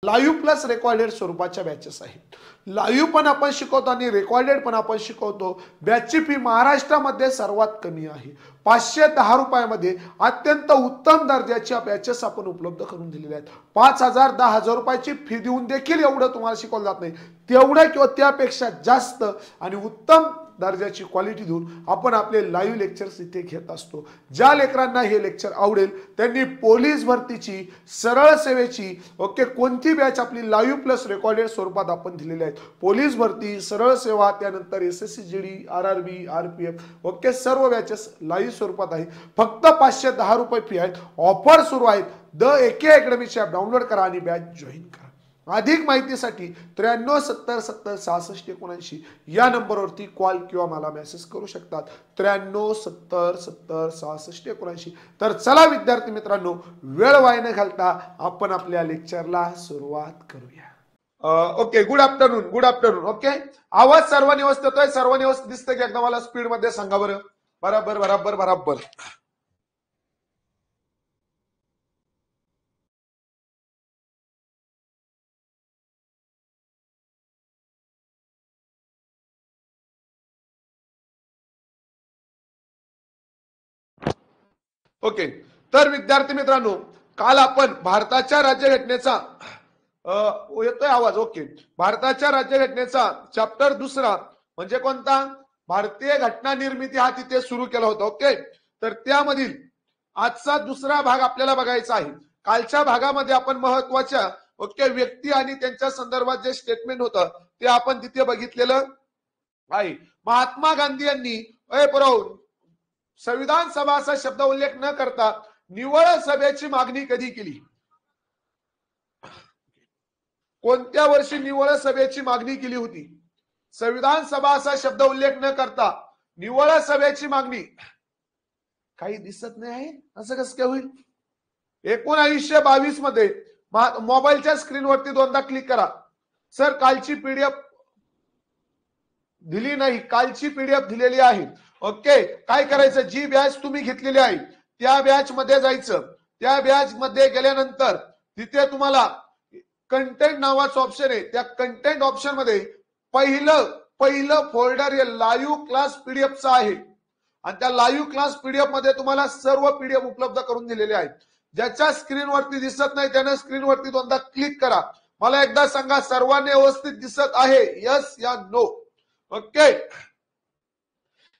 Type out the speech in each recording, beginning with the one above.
Live plus recorded स्वरूपाच्या batches आहेत. Live पण आपण शिकवतो आणि रेकॉर्डेड पण आपण शिकवतो. बॅचची फी महाराष्ट्रामध्ये सर्वात कमी आहे. 510 रुपयामध्ये अत्यंत उत्तम दर्जाच्या बॅचेस आपण उपलब्ध करून दिलेल्या आहेत. 5,000 10,000 रुपयाची फी देऊन देखील एवढं तुम्हाला शिकवलं जात नाही. तेवढं किंवा त्यापेक्षा जास्त आणि उत्तम दर्जाची क्वालिटी देऊन आपण आपले लाईव्ह लेक्चर्स इथे घेत असतो. ज्या लेकरांना हे लेक्चर आवडेल त्यांनी पोलीस भरतीची, सरळ सेवेची कोणती बॅच आपली लाईव्ह प्लस रेकॉर्डेड स्वरूपात आपण दिलेली आहेत. पोलीस भरती, सरळ सेवा, त्यानंतर SSC GD, RRB, RPF सर्व बॅचेस लाईव्ह स्वरूपात आहे. फक्त 510 रुपये फी आहेत. ऑफर सुरू आहेत. द AK अकॅडमीची ॲप डाउनलोड करा आणि बॅच जॉईन करा. अधिक माहितीसाठी 93 70 70 66 79 या नंबरवरती कॉल किंवा मला मेसेज करू शकतात. 93 70 70 66 79. तर चला विद्यार्थी मित्रांनो, वेळ वाया न घालता आपण आपल्या लेक्चरला सुरुवात करूया. Okay, good afternoon. Good afternoon. Okay, आवाज सर्वांनी व्यवस्थित येतोय? सर्वांनी व्यवस्थित दिसतंय की एकदा मला स्पीड मध्ये सांगा बरं. बराबर बराबर बराबर. ओके, तर विद्यार्थी मित्रांनो, काल आपण भारताच्या राज्यघटनेचा येतोय आवाज? ओके, भारताच्या राज्यघटनेचा चॅप्टर 2 म्हणजे कोणता? भारतीय घटना निर्मिती हा तिथे सुरू केला होता. ओके, तर त्यामधील आजचा 2रा भाग आपल्याला बघायचा आहे. कालच्या भागामध्ये आपण महत्वाच्या व्यक्ती आणि त्यांच्या संदर्भात जे स्टेटमेंट होतं ते आपण तिथे बघितलेलं आहे. महात्मा गांधी यांनी संविधान सभा असा शब्द उल्लेख न करता निवळ सभेची मागणी कधी केली? कोणत्या वर्षी निवळ सभेची मागणी केली होती? संविधान सभा असा शब्द उल्लेख न करता निवळ सभेची मागणी काही दिसत नाही आहे. असं कसं काय होईल? 1922 मध्ये मोबाईलच्या स्क्रीनवरती 2दा क्लिक करा. सर, कालची PDF दिली नाही, कालची PDF दिलेली आहे. ओके, काय करायचं? जी बॅच तुम्ही घेतलेली आहे त्या बॅच मध्ये जायचं. त्या बॅच मध्ये गेल्यानंतर तिथे तुम्हाला कंटेंट नावाचं ऑप्शन आहे. त्या कंटेंट ऑप्शन मध्ये पहिलं फोल्डर हे लाईव्ह क्लास PDFचं आहे आणि त्या लाईव्ह क्लास PDF मध्ये तुम्हाला सर्व PDF उपलब्ध करून दिलेले आहेत. ज्याच्या स्क्रीनवरती दिसत नाही त्याने स्क्रीनवरती 2दा क्लिक करा. मला एकदा सांगा, सर्वांनी व्यवस्थित दिसत आहे? यस या no? Okay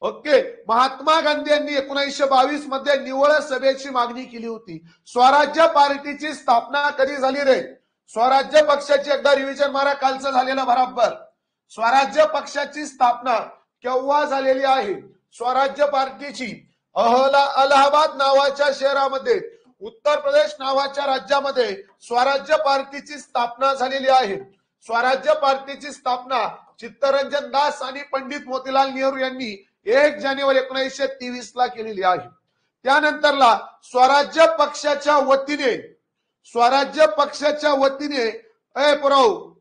okay, Mahatma Gandhi यांनी 1922 मध्ये निवळ सभेची मागणी केली होती. स्वराज्य पार्टीची स्थापना कधी झाली रे? स्वराज्य पक्षाची एकदा रिव्हिजन मारा, कालचं झालेलं बराबर. स्वराज्य पक्षाची स्थापना केव्हा झालेली आहे? स्वराज्य पार्टीची अलाहाबाद नावाच्या शहरामध्ये, उत्तर प्रदेश नावाच्या राज्यामध्ये स्वराज्य पार्टीची स्थापना झालेली आहे. स्वराज्य पार्टीची स्थापना चित्तरंजन दास आणि पंडित मोतीलाल नेहरू यांनी 1 जानेवारी 1923 ला केलेली आहे. त्यानंतरला स्वराज्य पक्षाच्या वतीने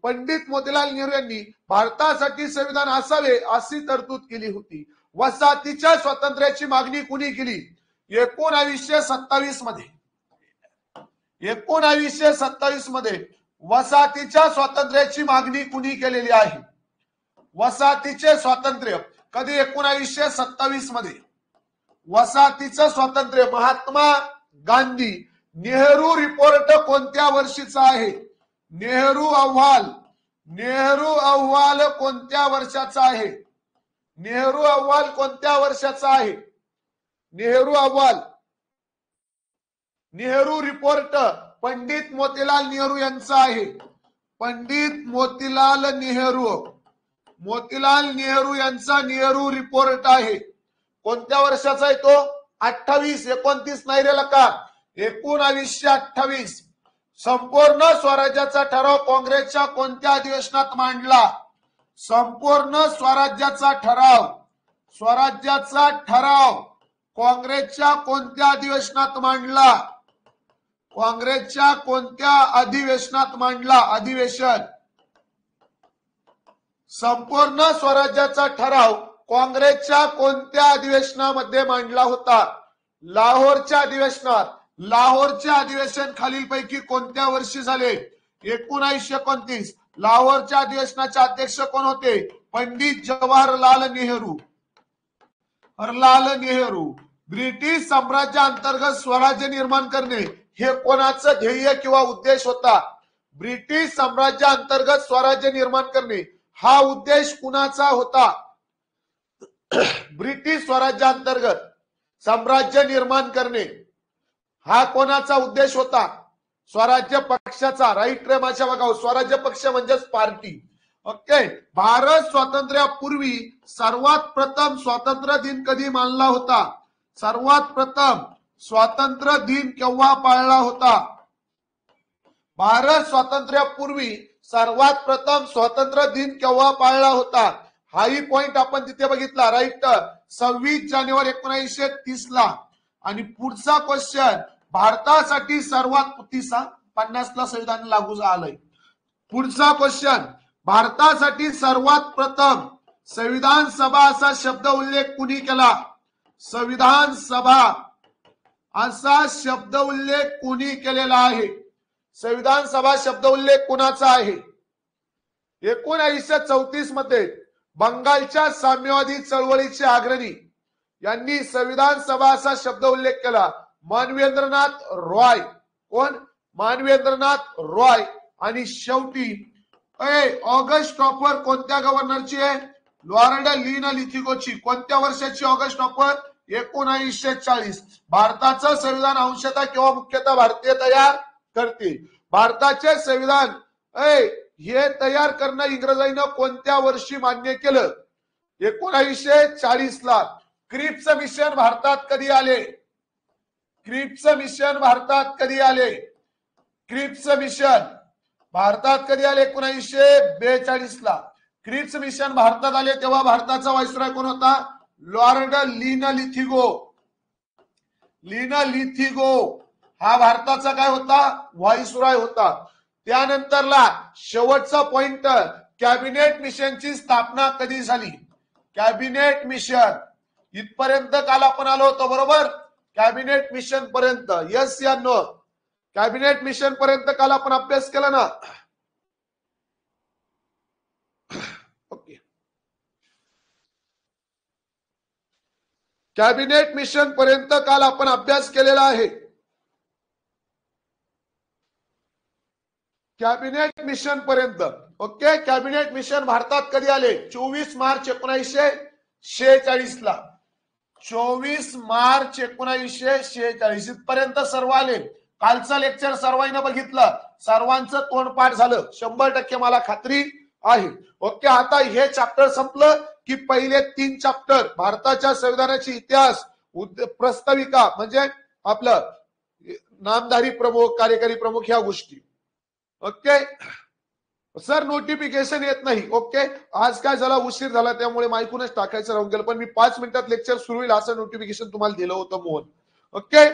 पंडित मोतीलाल नेहरू यांनी भारतासाठी संविधान असावे अशी तरतूद केली होती. वसाहतीच्या स्वातंत्र्याची मागणी कुणी केली? 1927 मध्ये. 1927 मध्ये वसाहतीच्या स्वातंत्र्याची मागणी कुणी केलेली आहे? वसाहतीचे स्वातंत्र्य कधी? 1927 मध्ये. वसाहतीचं स्वातंत्र्य महात्मा गांधी. नेहरू रिपोर्ट कोणत्या वर्षीचा आहे? नेहरू अहवाल कोणत्या वर्षाचा आहे? नेहरू अहवाल कोणत्या वर्षाचा आहे? नेहरू रिपोर्ट पंडित मोतीलाल नेहरू यांचा आहे. पंडित मोतीलाल नेहरू यांचा नेहरू रिपोर्ट आहे. कोणत्या वर्षाचा आहे तो? 28. 29 नाही रे लका, 1928. संपूर्ण स्वराज्याचा ठराव काँग्रेसच्या कोणत्या अधिवेशनात मांडला? संपूर्ण स्वराज्याचा ठराव काँग्रेसच्या कोणत्या अधिवेशनात मांडला? काँग्रेसच्या कोणत्या अधिवेशनात मांडला? अधिवेशन. संपूर्ण स्वराज्याचा ठराव काँग्रेसच्या कोणत्या अधिवेशनामध्ये मांडला होता? लाहोरच्या अधिवेशनात. लाहोरचे अधिवेशन खालीलपैकी कोणत्या वर्षी झाले? 1929 लाहोरच्या अधिवेशनाचे अध्यक्ष कोण होते? पंडित जवाहरलाल नेहरू. ब्रिटिश साम्राज्याअंतर्गत स्वराज्य निर्माण करणे हे कोणाचं ध्येय किंवा उद्देश होता? ब्रिटिश साम्राज्याअंतर्गत स्वराज्य निर्माण करणे हा उद्देश कुणाचा होता? ब्रिटिश स्वराज्याअंतर्गत साम्राज्य निर्माण करणे हा कोणाचा उद्देश होता? स्वराज्य पक्षाचा. राईट रे माझ्या बघा, स्वराज्य पक्ष म्हणजेच पार्टी. ओके. भारत स्वातंत्र्यापूर्वी सर्वात प्रथम स्वातंत्र्य दिन कधी मानला होता? सर्वात प्रथम स्वातंत्र्य दिन केव्हा पाळला होता? भारत स्वातंत्र्यापूर्वी सर्वात प्रथम स्वातंत्र्य दिन केव्हा पाळला होता? हाही पॉइंट आपण तिथे बघितला. राईट. 26 जानेवारी 1930 ला. आणि पुढचा क्वेश्चन, भारतासाठी सर्वात 50 ला संविधान लागू झालंय. पुढचा क्वेश्चन, भारतासाठी सर्वात प्रथम संविधान सभा असा शब्द उल्लेख कुणी केला? संविधान सभा असा शब्द उल्लेख कुणी केलेला आहे? संविधान सभा शब्द उल्लेख कुणाचा आहे? 1934 मध्ये बंगालच्या साम्यवादी चळवळीचे अग्रणी यांनी संविधान सभा असा शब्द उल्लेख केला. मानवेंद्रनाथ रॉय. कोण? मानवेंद्रनाथ रॉय. आणि शेवटी ऑगस्ट टॉपर कोणत्या गव्हर्नरची आहे? लॉर्ड लिथिगोची. कोणत्या वर्षाची ऑगस्ट टॉपर? 1940. भारताचं संविधान अंशतः किंवा मुख्यतः भारतीय तयार करते. भारताचे संविधान हे तयार करणं इंग्रजांनी कोणत्या वर्षी मान्य केलं? 1940 ला. क्रिप्स मिशन भारतात कधी आले? क्रिप्स मिशन भारतात कधी आले? क्रिप्स मिशन भारतात कधी आले? 1942 ला. क्रिप्स मिशन भारतात आले तेव्हा भारताचा व्हाईसरॉय कोण होता? लॉर्ड लिथिगो हा भारताचा काय होता? व्हाईसरॉय होता. त्यानंतरला शेवटचा पॉइंट, कॅबिनेट मिशनची स्थापना कधी झाली? कॅबिनेट मिशन इथपर्यंत काल आपण आलो होतो, बरोबर? कॅबिनेट मिशन पर्यंत. यस या नो? कॅबिनेट मिशन पर्यंत काल आपण अभ्यास केला ना? ओके. कॅबिनेट मिशन पर्यंत काल आपण अभ्यास केलेला आहे. कॅबिनेट मिशन पर्यंत. ओके. कॅबिनेट मिशन भारतात कधी आले? 24 मार्च 1946 ला. 24 मार्च 1946 इथपर्यंत सर्व आले. कालचं लेक्चर सर्वांनी बघितलं, सर्वांचं तोंडपाठ झालं 100% मला खात्री आहे. ओके. आता हे चॅप्टर संपलं की पहिले 3 चॅप्टर भारताच्या संविधानाचे इतिहास, प्रस्ताविका म्हणजे आपलं नामधारी प्रमुख, कार्यकारी प्रमुख ह्या गोष्टी. ओके. सर नोटिफिकेशन येत नाही. ओके. आज काय झाला, उशीर झाला त्यामुळे मायकूनच टाकायचं राहून गेलं, पण मी 5 मिनिटात लेक्चर सुरू होईल असं नोटिफिकेशन तुम्हाला दिलं होतं मोहन. ओके.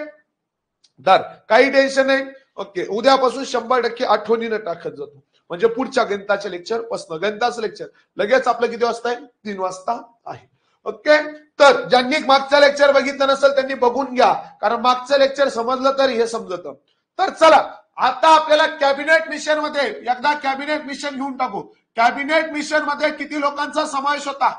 तर काही टेन्शन नाही. ओके. उद्यापासून 100% आठवणीनं टाकत जातो, म्हणजे पुढच्या गणिताच्या लेक्चर पासून. गणिताचं लेक्चर लगेच आपलं किती वाजता आहे? 3 वाजता आहे. ओके. तर ज्यांनी मागचं लेक्चर बघितलं नसेल त्यांनी बघून घ्या, कारण मागचं लेक्चर समजलं तर हे समजतं. तर चला आता आपल्याला कॅबिनेट मिशन मध्ये एकदा कॅबिनेट मिशन घेऊन टाकू. कॅबिनेट मिशन मध्ये किती लोकांचा समावेश होता?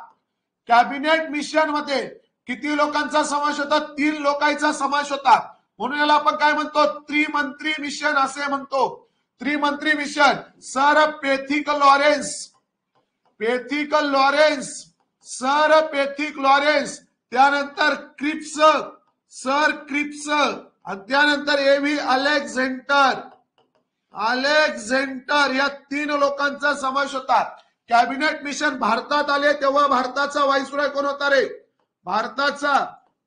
कॅबिनेट मिशन मध्ये किती लोकांचा समावेश होता? 3 लोकांचा समावेश होता. म्हणून याला आपण काय म्हणतो? त्रिमंत्री मिशन असे म्हणतो. त्रिमंत्री मिशन. सर पेथिक लॉरेन्स, त्यानंतर सर क्रिप्स, आणि त्यानंतर एव्ही अलेक्झांडर या 3 लोकांचा समावेश होता. कॅबिनेट मिशन भारतात आले तेव्हा भारताचा व्हाईसरॉय कोण होता रे? भारताचा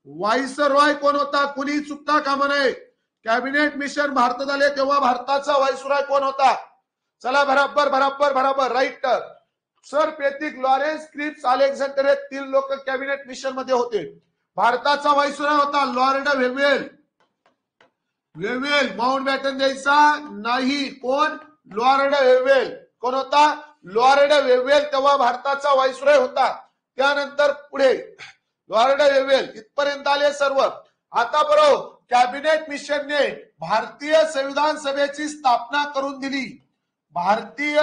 व्हाईसरॉय कोण होता? कुणी चुकता कामा नये. कॅबिनेट मिशन भारतात आले तेव्हा भारताचा व्हाईसरॉय कोण होता? चला बराबर right. Sir Pethick Lawrence, Cripps, Alexander हे 3 लोक कॅबिनेट मिशन मध्ये होते. भारताचा व्हाईसरॉय होता लॉर्ड वेव्हेल. माउंटबॅटन द्यायचा नाही. कोण? Lord Wavell. कोण होता? लॉर्ड वेव्हेल तेव्हा भारताचा व्हाईसरॉय होता. त्यानंतर पुढे लॉर्ड वेव्हेल इथपर्यंत आले सर्व. आता बरोबर कॅबिनेट मिशनने भारतीय संविधान सभेची स्थापना करून दिली. भारतीय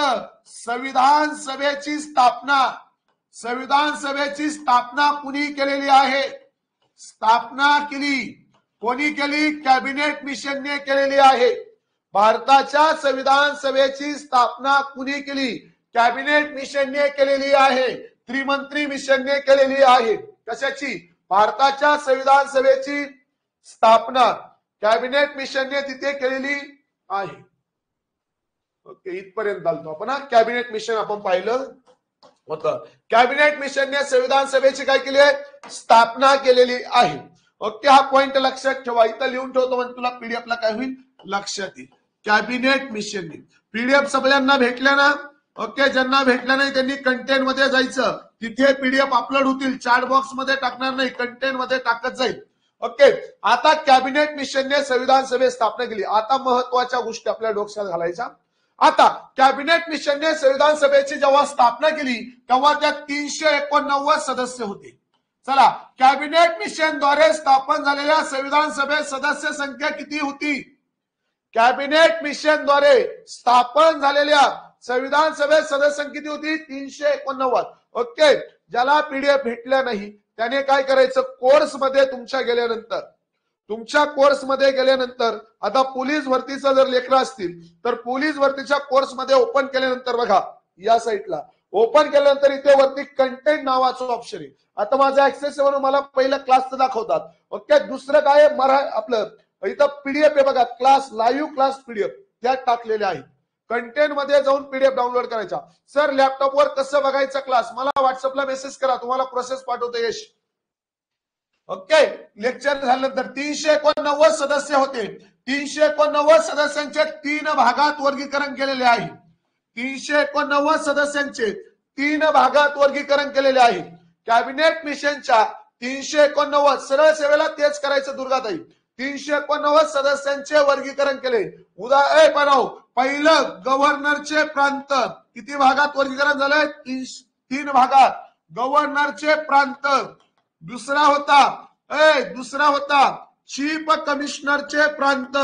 संविधान सभेची स्थापना कुणी केलेली आहे? स्थापना केली कोणी केली? कॅबिनेट मिशनने केलेली आहे. भारताच्या संविधान सभेची स्थापना कुणी केली? कॅबिनेट मिशनने केलेली आहे. त्रिमंत्री मिशनने केलेली आहे. कशाची? भारताच्या संविधान सभेची स्थापना कॅबिनेट मिशनने तिथे केलेली आहे. ओके, इथपर्यंत आलो आपण. कॅबिनेट मिशन आपण पाहिलं होतं. कॅबिनेट मिशनने संविधान सभेची काय केली आहे? स्थापना केलेली आहे. ओके, हा पॉइंट लक्षात ठेवा. इथं लिहून ठेवतो म्हणजे तुला पीडीएफला काय होईल लक्षात येईल. कॅबिनेट मिशनने पीडीएफ सगळ्यांना भेटल्या ना? ओके, ज्यांना भेटल्या नाही त्यांनी कंटेंट मध्ये जायचं. तिथे पीडीएफ अपलोड होतील. चॅट बॉक्स मध्ये टाकणार नाही, कंटेंट मध्ये टाकत जाईल. ओके, आता कॅबिनेट मिशनने संविधान सभेत स्थापना केली. आता महत्वाच्या गोष्टी आपल्या डोक्यात घालायच्या. आता कॅबिनेट मिशनने संविधान सभेची जेव्हा स्थापना केली तेव्हा त्यात 389 सदस्य होते. चला, कॅबिनेट मिशनद्वारे स्थापन झालेल्या संविधान सभेत सदस्य संख्या किती होती? कॅबिनेट मिशनद्वारे स्थापन झालेल्या संविधान सभेत सदस्य किती होती? 389. ओके, ज्याला पीडीएफ भेटल्या नाही त्याने काय करायचं? कोर्समध्ये तुमच्या कोर्समध्ये गेल्यानंतर आता पोलीस भरतीचा जर लेकरं असतील तर पोलीस भरतीच्या कोर्समध्ये ओपन केल्यानंतर बघा या साईडला ओपन केल्यानंतर इथे वरती कंटेंट नावाचं ऑप्शन आहे. आता माझा ऍक्सेस वरून मला पहिलं क्लासचं दाखवतात. ओके, दुसरं काय आपलं इथं पीडीएफ आहे बघा, क्लास लाईव्ह क्लास पीडीएफ त्यात टाकलेले आहे. कंटेंट मध्ये जाऊन पीडीएफ डाउनलोड करायचा. सर लॅपटॉपवर कसं बघायचा क्लास? मला व्हॉट्सअपला मेसेज करा, तुम्हाला प्रोसेस पाठवतो यश. ओके, लेक्चर झाल्यानंतर 389 सदस्य होते. 389 सदस्यांचे 3 भागात वर्गीकरण केलेले आहे. 389 सदस्यांचे 3 भागात वर्गीकरण केलेले आहे. कॅबिनेट मिशनच्या 389 सरळ सेवेला तेच करायचं दुर्गाताई. 389 सदस्यांचे वर्गीकरण केले. उदाहरण पहिलं गव्हर्नरचे प्रांत किती भागात वर्गीकरण झालंय? 3 भागात गव्हर्नरचे प्रांत. दुसरा होता चीफ कमिशनरचे प्रांत.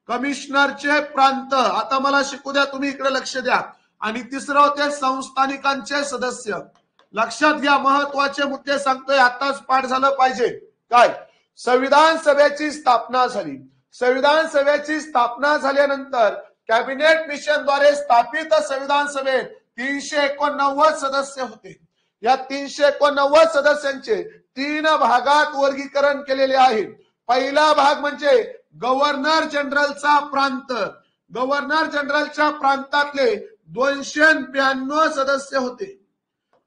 कमिशनरचे प्रांत. आता मला शिकू द्या, तुम्ही इकडे लक्ष द्या. आणि तिसरं होते संस्थानिकांचे सदस्य. लक्षात घ्या, महत्वाचे मुद्दे सांगतोय, आताच पाठ झालं पाहिजे. काय? संविधान सभेची स्थापना झाली. संविधान सभेची स्थापना झाल्यानंतर कॅबिनेट मिशनद्वारे स्थापित संविधान सभेत 389 सदस्य होते. या 389 सदस्यांचे 3 भागात वर्गीकरण केलेले आहे. पहिला भाग म्हणजे गव्हर्नर जनरलचा प्रांत. गव्हर्नर जनरलच्या प्रांतातले 292 सदस्य होते.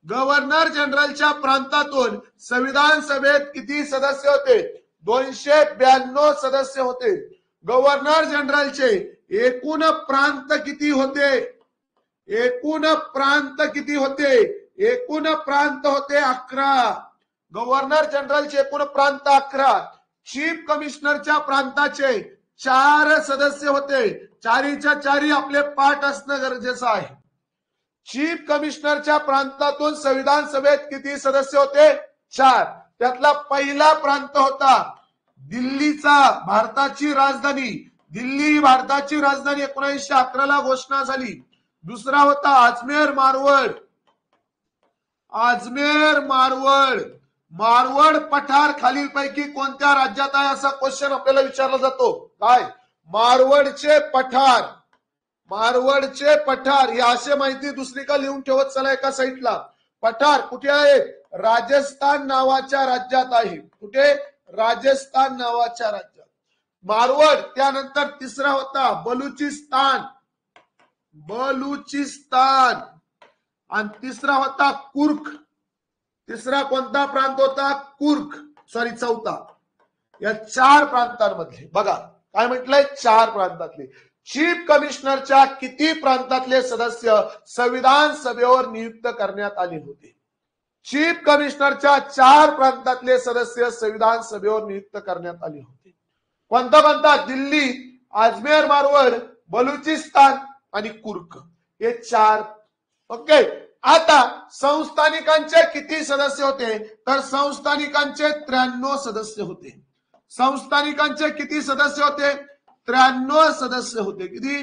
गव्हर्नर जनरलच्या प्रांतातून संविधान सभेत किती सदस्य होते? 292 सदस्य होते. गव्हर्नर जनरलचे एकूण प्रांत किती होते? एकूण प्रांत होते 11. गव्हर्नर जनरलचे एकूण प्रांत 11. चीफ कमिशनरच्या प्रांताचे 4 सदस्य होते. 4च्या 4 आपले पाठ असणं गरजेचं आहे. चीफ कमिशनरच्या प्रांतातून संविधान सभेत किती सदस्य होते? 4. त्यातला पहिला प्रांत होता दिल्लीचा. भारताची राजधानी दिल्ली. भारताची राजधानी 1911 घोषणा झाली. दुसरा होता अजमेर मारवड पठार खालीलपैकी कोणत्या राज्यात आहे असा क्वेश्चन आपल्याला विचारला जातो. काय? मारवडचे पठार हे असे माहिती दुसरी का लिहून ठेवत चला एका साईडला. पठार कुठे आहे? राजस्थान नावाच्या राज्यात आहे. कुठे? राजस्थान नावाच्या राज्यात मारवड. त्यानंतर तिसरा होता बलुचिस्तान आणि तिसरा होता कुर्क. तिसरा कोणता प्रांत होता? कुर्क. चौथा. या 4 प्रांतांमधले बघा काय म्हटलंय? 4 प्रांतातले. चीफ कमिशनरच्या किती प्रांतातले सदस्य संविधान सभेवर नियुक्त करण्यात आले होते? चीफ कमिशनरच्या 4 प्रांतातले सदस्य संविधान सभेवर नियुक्त करण्यात आले होते. कोणता? दिल्ली, अजमेर मारवड, बलुचिस्तान आणि कुर्क. हे 4. ओके, आता संस्थानिकांचे किती सदस्य होते? तर संस्थानिकांचे 93 सदस्य होते. संस्थानिकांचे किती सदस्य होते? 93 सदस्य होते. किती?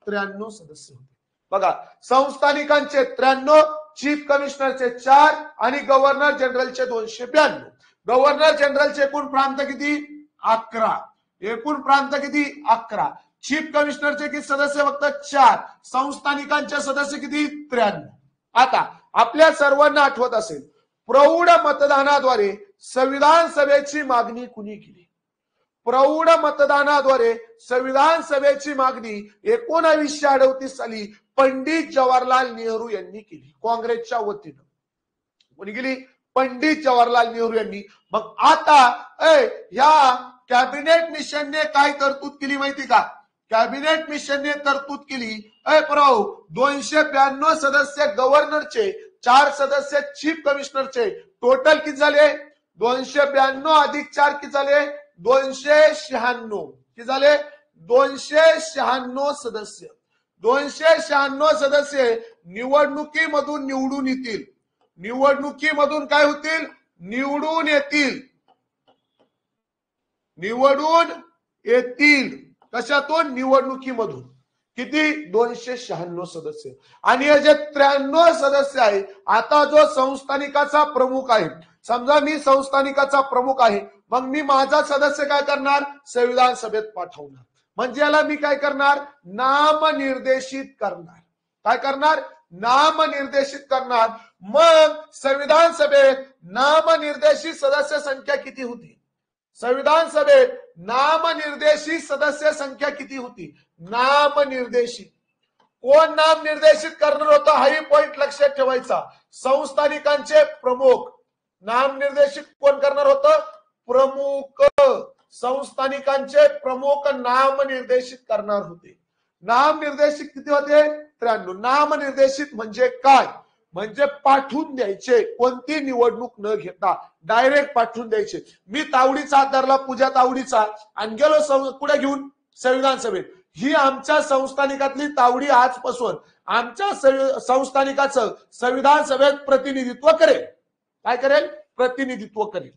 93 सदस्य होते. बघा, संस्थानिकांचे 93, चीफ कमिशनरचे 4 आणि गव्हर्नर जनरलचे 292. गव्हर्नर जनरलचे एकूण प्रांत किती? 11. एकूण प्रांत किती? 11. चीफ कमिशनरचे किती सदस्य? फक्त 4. संस्थानिकांचे सदस्य किती? 93. आता आपल्या सर्वांना आठवत असेल, प्रौढ मतदानाद्वारे संविधान सभेची मागणी कुणी केली? प्रौढ मतदानाद्वारे संविधान सभेची मागणी 1938 साली पंडित जवाहरलाल नेहरू यांनी केली, काँग्रेसच्या वतीनं. कोणी केली? पंडित जवाहरलाल नेहरू यांनी. मग आता या कॅबिनेट मिशनने काय तरतूद केली माहिती का? कॅबिनेट मिशनने तरतूद केली, 292 सदस्य गव्हर्नरचे, 4 सदस्य चीफ कमिशनरचे. टोटल किती झाले? 292 अधिक 4 किती झाले? 296. किती झाले? 296 सदस्य. 296 सदस्य निवडणुकीमधून निवडून येतील. निवडणुकीमधून काय होतील? निवडून येतील. निवडून येतील. कशातून? निवडणुकीमधून. किती? 296 सदस्य. आणि हे जे 93 सदस्य आहे, आता जो संस्थानिकाचा प्रमुख आहे, समजा मी संस्थानिकाचा प्रमुख आहे, मग मी माझा सदस्य काय करणार? संविधान सभेत पाठवणार. म्हणजे याला मी काय करणार? नामनिर्देशित करणार. काय करणार? नामनिर्देशित करणार. मग संविधान सभेत नामनिर्देशित सदस्य संख्या किती होती? संविधान सभेत नामनिर्देशित सदस्य संख्या किती होती? नामनिर्देशित. कोण नामनिर्देशित करणार होता? हाही पॉइंट लक्षात ठेवायचा. संस्थानिकांचे प्रमुख. नामनिर्देशित कोण करणार होतं? प्रमुख. संस्थानिकांचे प्रमुख नामनिर्देशित करणार होते. नामनिर्देशित किती होते? 93. नामनिर्देशित म्हणजे काय? म्हणजे पाठवून द्यायचे, कोणती निवडणूक न घेता डायरेक्ट पाठवून द्यायचे. मी तावडीचा हात धरला, पूजा तावडीचा, आणि गेलो कुठे घेऊन? संविधान सभेत. ही आमच्या संस्थानिकातली तावडी आजपासून आमच्या संस्थानिकाचं संविधान सभेत प्रतिनिधित्व करेल. काय करेल? प्रतिनिधित्व करेल.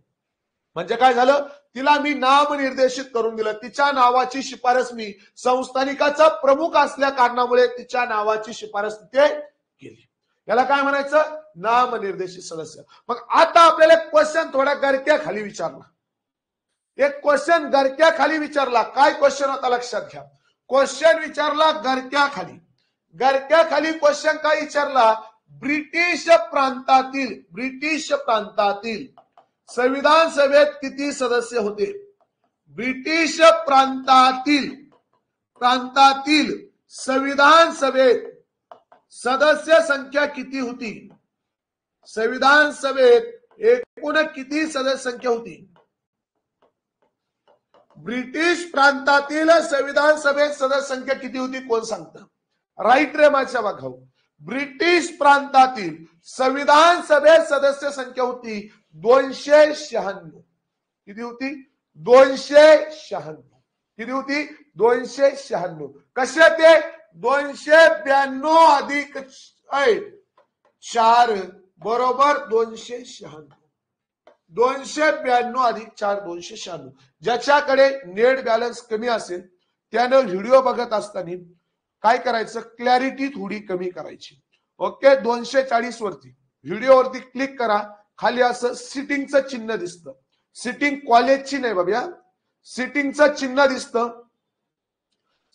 म्हणजे काय झालं? तिला मी नामनिर्देशित करून दिलं. तिच्या नावाची शिफारस मी संस्थानिकाचा प्रमुख असल्या कारणामुळे तिच्या नावाची शिफारस तिथे केली. याला काय म्हणायचं? नामनिर्देशित सदस्य. मग आता आपल्याला एक क्वेश्चन थोड्या गरक्या खाली विचारला. एक क्वेश्चन गरक्या खाली विचारला. काय क्वेश्चन होता? लक्षात घ्या. क्वेश्चन विचारला गरक्या खाली. गरक्या खाली क्वेश्चन काय विचारला? ब्रिटिश प्रांतातील संविधान सभेत किती सदस्य होते? ब्रिटिश प्रांतातील संविधान सभेत सदस्य संख्या किती होती? संविधान सभेत एकूण किती सदस्य संख्या होती? ब्रिटिश प्रांतातील संविधान सभेत सदस्य संख्या किती होती? कोण सांगतं? राईट रे माझ्या भाऊ. ब्रिटिश प्रांतातील संविधान सभेत सदस्य संख्या होती 296. किती होती? 296. किती होती? 296. कशा ते? 292 अधिक 4 बरोबर 296. 292 अधिक 4 296. ज्याच्याकडे नेट बॅलन्स कमी असेल त्यानं व्हिडिओ बघत असताना काय करायचं? क्लॅरिटी थोडी कमी करायची. ओके. 240 वरती व्हिडिओ वरती क्लिक करा. खाली असं सिटिंगचं चिन्ह दिसतं. सिटिंग कॉलेजची नाही बाबा, सिटिंगचं चिन्ह दिसतं.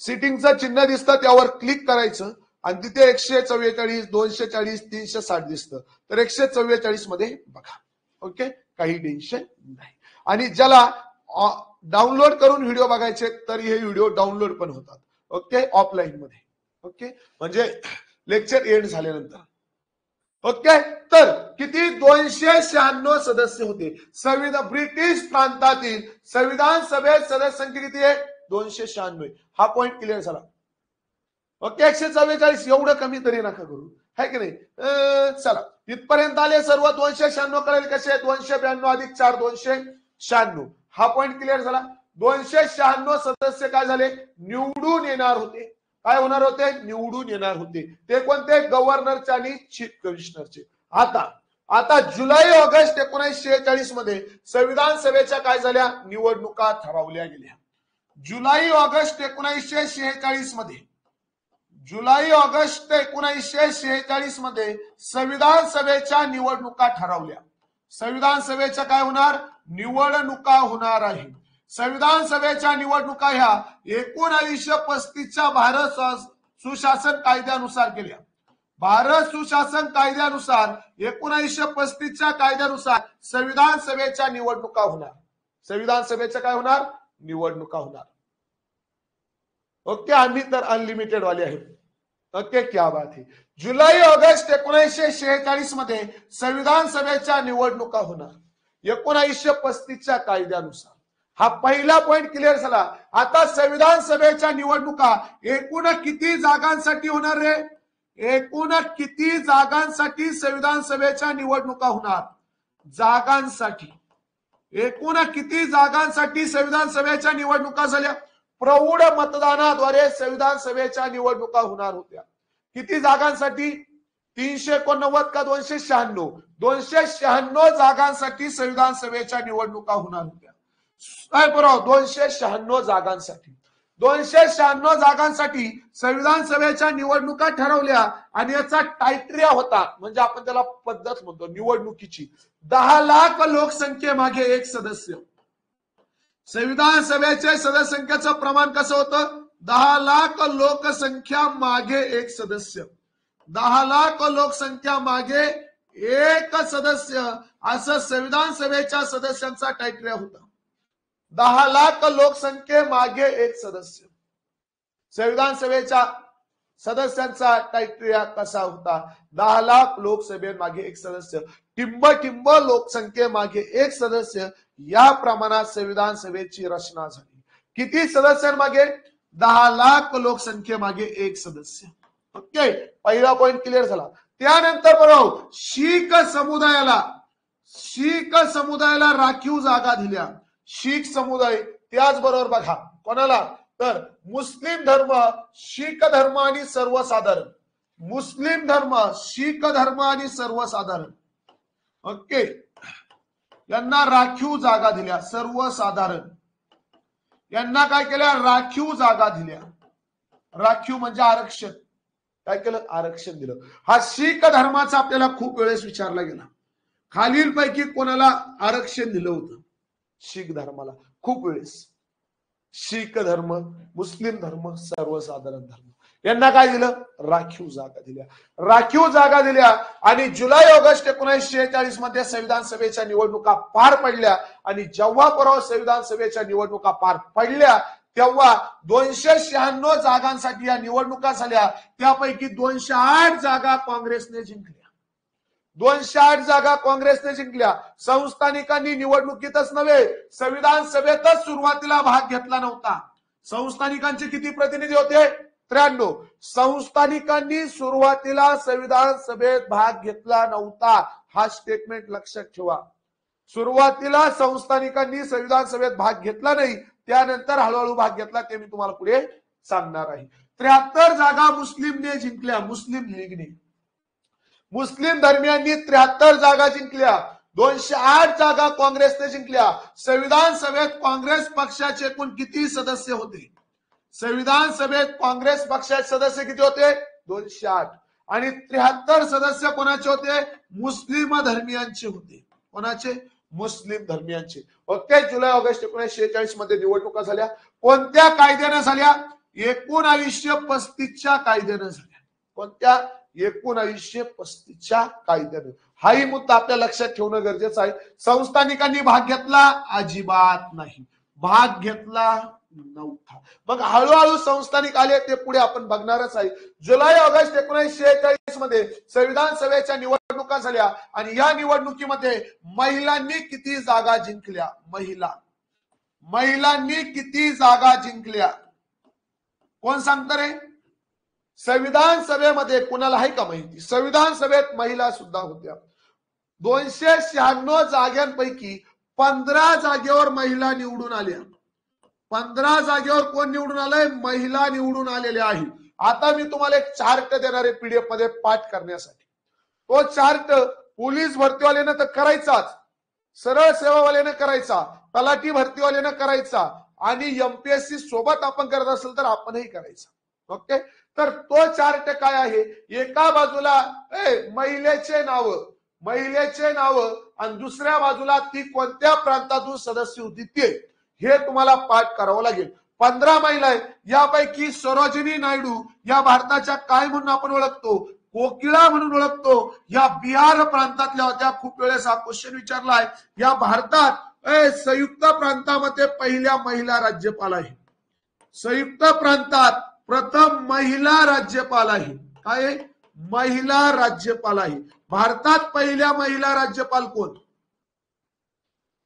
सिटिंगचं चिन्ह दिसतं, त्यावर क्लिक करायचं आणि तिथे 144 240 360 दिसतं. तर 144 मध्ये बघा. ओके. काही टेन्शन नाही. आणि ज्याला डाउनलोड करून व्हिडिओ बघायचे तर हे व्हिडिओ डाउनलोड पण होतात. ओके. ऑफलाईन मध्ये. ओके. म्हणजे लेक्चर एंड झाल्यानंतर. ओके. तर किती? 296 सदस्य होते. संविधान ब्रिटिश प्रांतातील संविधान सभेत सदस्य संख्या किती आहे? 296. हा पॉइंट क्लिअर झाला. ओके. 144 एवढं कमी तरी नका करू, है की नाही? चला इथपर्यंत आले सर्व. 296 कळेल कसे? 292 अधिक 4 296. हा पॉइंट क्लिअर झाला. 296 सदस्य काय झाले? निवडून येणार होते. काय होणार होते? निवडून येणार होते. ते कोणते? गव्हर्नरचे आणि चीफ कमिशनरचे. आता जुलै ऑगस्ट 1946 मध्ये संविधान सभेच्या काय झाल्या? निवडणुका ठरवल्या गेल्या. जुलै ऑगस्ट 1946 मध्ये, जुलै ऑगस्ट 1946 मध्ये संविधान सभेच्या निवडणुका ठरवल्या. संविधान सभेच्या काय होणार? निवडणुका होणार आहे. संविधान सभेच्या निवडणुका ह्या 1935च्या भारत सुशासन कायद्यानुसार केल्या. भारत सुशासन कायद्यानुसार 1935च्या कायद्यानुसार संविधान सभेच्या निवडणुका होणार. संविधान सभेच्या काय होणार? निवडणुका होणार. ओके, आम्ही तर अनलिमिटेड वाले आहेत. ओके, क्या बात है. जुलै ऑगस्ट 1946 मध्ये संविधान सभेच्या निवडणुका होणार 1935च्या कायद्यानुसार. हा पहिला पॉइंट क्लिअर झाला. आता संविधान सभेच्या निवडणुका एकूण किती जागांसाठी होणार रे? एकूण किती जागांसाठी संविधान सभेच्या निवडणुका होणार? जागांसाठी. एकूण किती जागांसाठी संविधान सभेच्या निवडणुका झाल्या? प्रौढ मतदानाद्वारे संविधान सभेच्या निवडणुका होणार होत्या. किती जागांसाठी? 389 का 296? 296 जागांसाठी संविधान सभेच्या निवडणुका होणार होत्या. काय बरोबर? 296 जागांसाठी. 296 जागांसाठी संविधान सभेच्या निवडणुका ठरवल्या आणि याचा क्रायटेरिया होता, म्हणजे आपण त्याला पद्धत म्हणतो निवडणुकीची, 10 लाख लोकसंख्येमागे एक सदस्य. संविधान सभेच्या सदस्यसंख्येचं प्रमाण कसं होतं? 10 लाख लोकसंख्या मागे एक सदस्य. 10 लाख लोकसंख्या मागे एक सदस्य, असं संविधान सभेच्या सदस्यांचा क्रायटेरिया होता. 10 लाख लोकसंख्येमागे एक सदस्य. संविधान सभेच्या सदस्यांचा क्रायटेरिया कसा होता? 10 लाख लोकसभेमागे एक सदस्य, टिंब लोकसंख्येमागे एक सदस्य. या प्रमाणात संविधान सभेची रचना झाली. किती सदस्यांमागे? 10 लाख लोकसंख्येमागे एक सदस्य. ओके, पहिला पॉइंट क्लिअर झाला. त्यानंतर बरोबर शीख समुदायाला राखीव जागा दिल्या. शीख समुदाय त्याचबरोबर बघा कोणाला? तर मुस्लिम धर्म, शीख धर्म आणि सर्वसाधारण. मुस्लिम धर्म, शीख धर्म आणि सर्वसाधारण. ओके, यांना राखीव जागा दिल्या. सर्वसाधारण यांना काय केल्या? राखीव जागा दिल्या. राखीव म्हणजे आरक्षण. काय केलं? आरक्षण दिलं. हा शीख धर्माचा आपल्याला खूप वेळेस विचारला गेला. खालीलपैकी कोणाला आरक्षण दिलं होतं? शीख धर्माला खूप वेळेस. शीख धर्म, मुस्लिम धर्म, सर्वसाधारण धर्म यांना काय दिलं? राखीव जागा दिल्या. राखीव जागा दिल्या आणि जुलै ऑगस्ट 1946 मध्ये संविधान सभेच्या निवडणुका पार पडल्या. आणि जेव्हा परवा संविधान सभेच्या निवडणुका पार पडल्या तेव्हा 296 जागांसाठी या निवडणुका झाल्या. त्यापैकी 208 जागा काँग्रेसने जिंकल्या. 208 जागा काँग्रेसने जिंकल्या. संस्थानिकांनी निवडणुकीतच नव्हे, संविधान सभेतच सुरुवातीला भाग घेतला नव्हता. संस्थानिकांचे किती प्रतिनिधी होते? 93. संस्थानिकांनी सुरुवातीला संविधान सभेत भाग घेतला नव्हता. हा स्टेटमेंट लक्षात ठेवा. सुरुवातीला संस्थानिकांनी संविधान सभेत भाग घेतला नाही, त्यानंतर हळूहळू भाग घेतला. ते मी तुम्हाला पुढे सांगणार आहे. 73 जागा मुस्लिमने जिंकल्या. मुस्लिम लीगने, मुस्लिम धर्मियांनी 73 जागा जिंकल्या. 208 जागा काँग्रेसने जिंकल्या. संविधान सभेत काँग्रेस पक्षाचे एकूण किती सदस्य होते? संविधान सभेत काँग्रेस पक्षाचे सदस्य किती होते? 208. आणि 73 सदस्य कोणाचे होते? मुस्लिम धर्मियांचे होते. कोणाचे? मुस्लिम धर्मियांचे. ओके, जुलै ऑगस्ट 1946 मध्ये निवडणुका झाल्या. कोणत्या कायद्याने झाल्या? 1935च्या कायद्याने झाल्या. कोणत्या? 1935च्या कायद्याने. हाही मुद्दा आपल्या लक्षात ठेवणं गरजेचं आहे. संस्थानिकांनी भाग घेतला? अजिबात नाही, भाग घेतला नव्हता. मग हळूहळू संस्थानिक आले, ते पुढे आपण बघणारच आहे. जुलै ऑगस्ट 1946 मध्ये संविधान सभेच्या निवडणुका झाल्या आणि या निवडणुकीमध्ये महिलांनी किती जागा जिंकल्या? महिलांनी किती जागा जिंकल्या? कोण सांगतं रे? संविधान सभेमध्ये कोणाला आहे का माहिती? संविधान सभेत महिला सुद्धा होत्या. 296 जागांपैकी 15 जागेवर महिला निवडून आल्या. 15 जागेवर कोण निवडून आलंय? महिला निवडून आलेल्या आहे. आता मी तुम्हाला एक चार्ट देणार आहे पीडीएफ मध्ये पाठ करण्यासाठी. तो चार्ट पोलीस भरतीवाल्यानं तर करायचाच, सरळ सेवावाल्यानं करायचा, तलाठी भरतीवाल्यानं करायचा, आणि एमपीएससी सोबत आपण करत असेल तर आपणही करायचं. ओके, तर तो चार्ट काय आहे, एका बाजूला महिलेचे नाव आणि दुसऱ्या बाजूला ती कोणत्या प्रांतातून सदस्य होती ते, हे तुम्हाला पाठ करावं लागेल. 15 महिला आहेत, यापैकी सरोजिनी नायडू या भारताच्या काय म्हणून आपण ओळखतो, कोकिळा म्हणून ओळखतो, या बिहार प्रांतातल्या होत्या. खूप वेळेस हा क्वेश्चन विचारलाय. या भारतात संयुक्त प्रांतामध्ये पहिल्या महिला राज्यपाल आहे. संयुक्त प्रांतात प्रथम महिला राज्यपाल आहे. काय, महिला राज्यपाल आहे. भारतात पहिल्या महिला राज्यपाल कोण,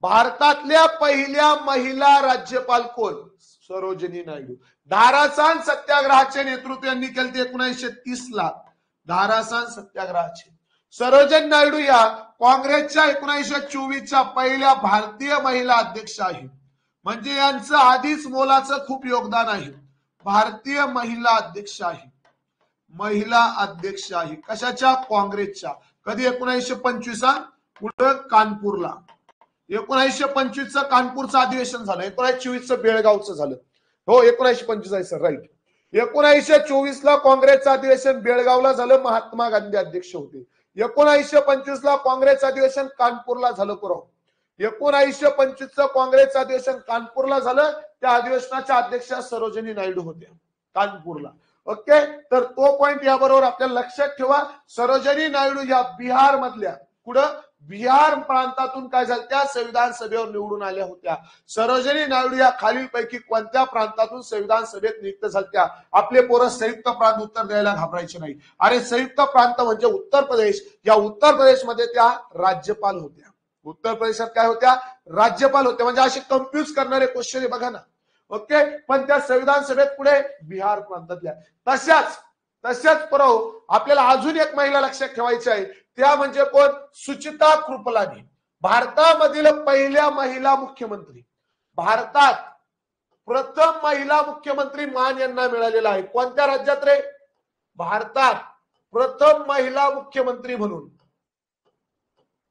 भारतातल्या पहिल्या महिला राज्यपाल कोण, सरोजिनी नायडू. धारासान सत्याग्रहाचे नेतृत्व यांनी केले 1930 ला. धारासान सत्याग्रहाचे सरोजिनी नायडू या काँग्रेसच्या 1924च्या पहिल्या भारतीय महिला अध्यक्ष आहे. म्हणजे यांचं आधीच मोलाचं खूप योगदान आहे. भारतीय महिला अध्यक्ष आहे. महिला अध्यक्ष आहे कशाच्या, काँग्रेसच्या. कधी 1925 कुठं, कानपूरला. 1925 कानपूरचं अधिवेशन झालं. 1924 बेळगावचं झालं. हो 1925 आहे सर, राईट. 1924 काँग्रेसचं अधिवेशन बेळगावला झालं, महात्मा गांधी अध्यक्ष होते. 1925 काँग्रेसचं अधिवेशन कानपूरला झालं. पुरव 1925 काँग्रेसचं अधिवेशन कानपूरला झालं. त्या अधिवेशनाच्या अध्यक्षा सरोजिनी नायडू होत्या कानपूरला. ओके, तर तो पॉइंट याबरोबर आपल्याला लक्षात ठेवा. सरोजिनी नायडू या बिहार मधल्या, कुठं, बिहार प्रांतातून काय झालं, त्या संविधान सभेवर निवडून आल्या होत्या. सरोजिनी नायडू या खालीलपैकी कोणत्या प्रांतातून संविधान सभेत नियुक्त झाल्या. आपले पोरं संयुक्त प्रांत उत्तर द्यायला घाबरायचे नाही. अरे संयुक्त प्रांत म्हणजे उत्तर प्रदेश. या उत्तर प्रदेशमध्ये त्या राज्यपाल होत्या. उत्तर प्रदेशात काय होत्या, राज्यपाल होत्या. म्हणजे असे कन्फ्युज करणारे क्वेश्चन आहे बघा ना. ओके, पण त्या संविधान सभेत पुढे बिहार प्रांतातल्या. तशाच परव आपल्याला अजून एक महिला लक्षात ठेवायची आहे. त्या म्हणजे कोण, सुचिता कृपलानी. भारतामधील पहिल्या महिला मुख्यमंत्री. भारतात प्रथम महिला मुख्यमंत्री मान यांना मिळालेला आहे. कोणत्या राज्यात रे, भारतात प्रथम महिला मुख्यमंत्री म्हणून,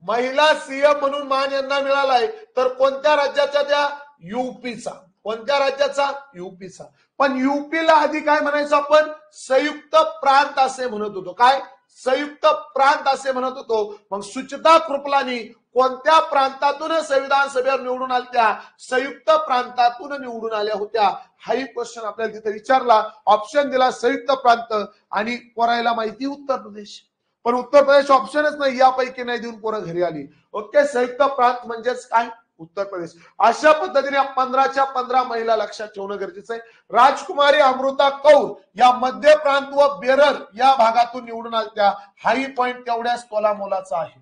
महिला सीएम म्हणून मान यांना मिळालाय. तर कोणत्या राज्याच्या, त्या युपीचा. कोणत्या राज्याचा, युपीचा. पण युपीला आधी काय म्हणायचो आपण, संयुक्त प्रांत असे म्हणत होतो. काय, संयुक्त प्रांत असे म्हणत होतो. मग सुचिता कृपलानी कोणत्या प्रांतातून संविधान सभेवर निवडून आल्या, संयुक्त प्रांतातून निवडून आल्या होत्या. हाही क्वेश्चन आपल्याला तिथे विचारला. ऑप्शन दिला संयुक्त प्रांत आणि पोरायला माहिती उत्तर प्रदेश. पण उत्तर प्रदेश ऑप्शनच नाही, यापैकी नाही देऊन पोरं घरी आली. ओके, संयुक्त प्रांत म्हणजेच काय, उत्तर प्रदेश. अशा पद्धतीने 15च्या 15 महिला लक्षात ठेवणं गरजेचं आहे. राजकुमारी अमृता कौर या मध्य प्रांत व बेरर या भागातून निवडून आल्या. हाही पॉइंट तेवढ्याच तोला मोलाचा आहे.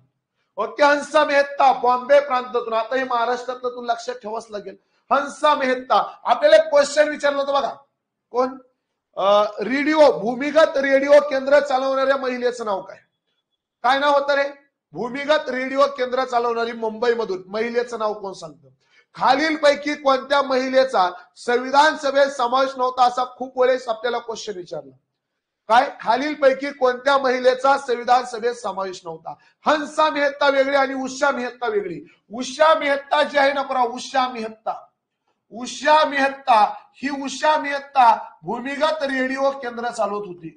ओके, हंसा मेहता बॉम्बे प्रांतातून. आता हे महाराष्ट्रातलं तुम्ही लक्षात ठेवाच लागेल. हंसा मेहता. आपल्याला क्वेश्चन विचारलं होतं बघा, कोण, रेडिओ, भूमिगत रेडिओ केंद्र चालवणाऱ्या महिलेचं नाव काय, काय नाव होतं रे, भूमिगत रेडिओ केंद्र चालवणारी मुंबईमधून महिलेचं नाव कोण सांगतं. खालीलपैकी कोणत्या महिलेचा संविधान सभेत समावेश नव्हता, असा खूप वेळेस आपल्याला क्वेश्चन विचारला. काय, खालीलपैकी कोणत्या महिलेचा संविधान सभेत समावेश नव्हता. हंसा मेहता वेगळी आणि उषा मेहता वेगळी. उषा मेहता जी आहे ना, परा उषा मेहता ही उषा मेहता भूमिगत रेडिओ केंद्र चालवत होती.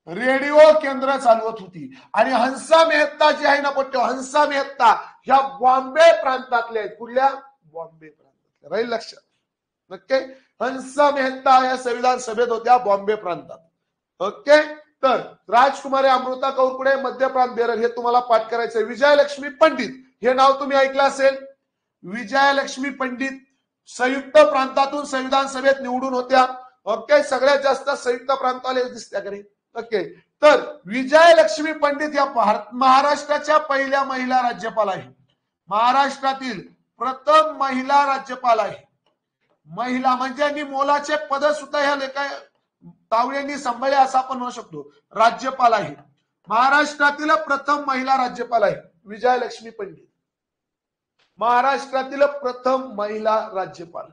रेडिओ केंद्र चालवत होती. आणि हंसा मेहता जी आहे ना पट्ट्यो, हंसा मेहता ह्या बॉम्बे प्रांतातल्या आहेत. कुठल्या, बॉम्बे प्रांतातल्या. राहील लक्षात, नक्की. हंसा मेहता या संविधान सभेत होत्या बॉम्बे प्रांतात. ओके, तर राजकुमारी अमृता कौर कुठे, मध्य प्रांत बेरर. हे तुम्हाला पाठ करायचंय. विजयलक्ष्मी पंडित हे नाव तुम्ही ऐकलं असेल. विजयलक्ष्मी पंडित संयुक्त प्रांतातून संविधान सभेत निवडून होत्या. ओके, सगळ्यात जास्त संयुक्त प्रांताला दिसत्या करे. ओके, तर विजयलक्ष्मी पंडित या महाराष्ट्राच्या पहिल्या महिला राज्यपाल आहे. महाराष्ट्रातील प्रथम महिला राज्यपाल आहे. महिला म्हणजे मोलाचे पद सुद्धा ह्या लेखा तावडेंनी सांभाळले असं आपण म्हणू शकतो. राज्यपाल आहे. महाराष्ट्रातील प्रथम महिला राज्यपाल आहे विजयलक्ष्मी पंडित. महाराष्ट्रातील प्रथम महिला राज्यपाल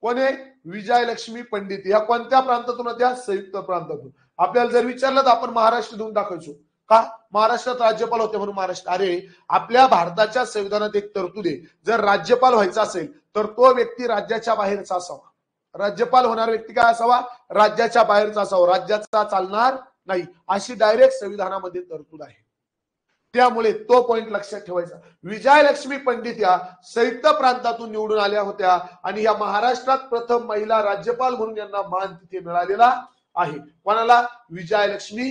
कोण आहे, विजयलक्ष्मी पंडित. या कोणत्या प्रांतातून होत्या, संयुक्त प्रांतातून. आपल्याला जर विचारलं तर आपण महाराष्ट्र देऊन दाखवायचो. का? महाराष्ट्रात राज्यपाल होते म्हणून महाराष्ट्र. अरे आपल्या भारताच्या संविधानात एक तरतूद आहे, जर राज्यपाल व्हायचा असेल तर तो व्यक्ती राज्याच्या बाहेरचा असावा. राज्यपाल होणारा व्यक्ती काय असावा? राज्याच्या बाहेरचा असावा, राज्याचा चालणार नाही, अशी डायरेक्ट संविधानामध्ये तरतूद आहे. त्यामुळे तो पॉइंट लक्षात ठेवायचा. विजयालक्ष्मी पंडित या संयुक्त प्रांतातून निवडून आल्या होत्या आणि या महाराष्ट्रात प्रथम महिला राज्यपाल म्हणून यांना मान तिथे मिळालेला आहे. कोणाला? विजयालक्ष्मी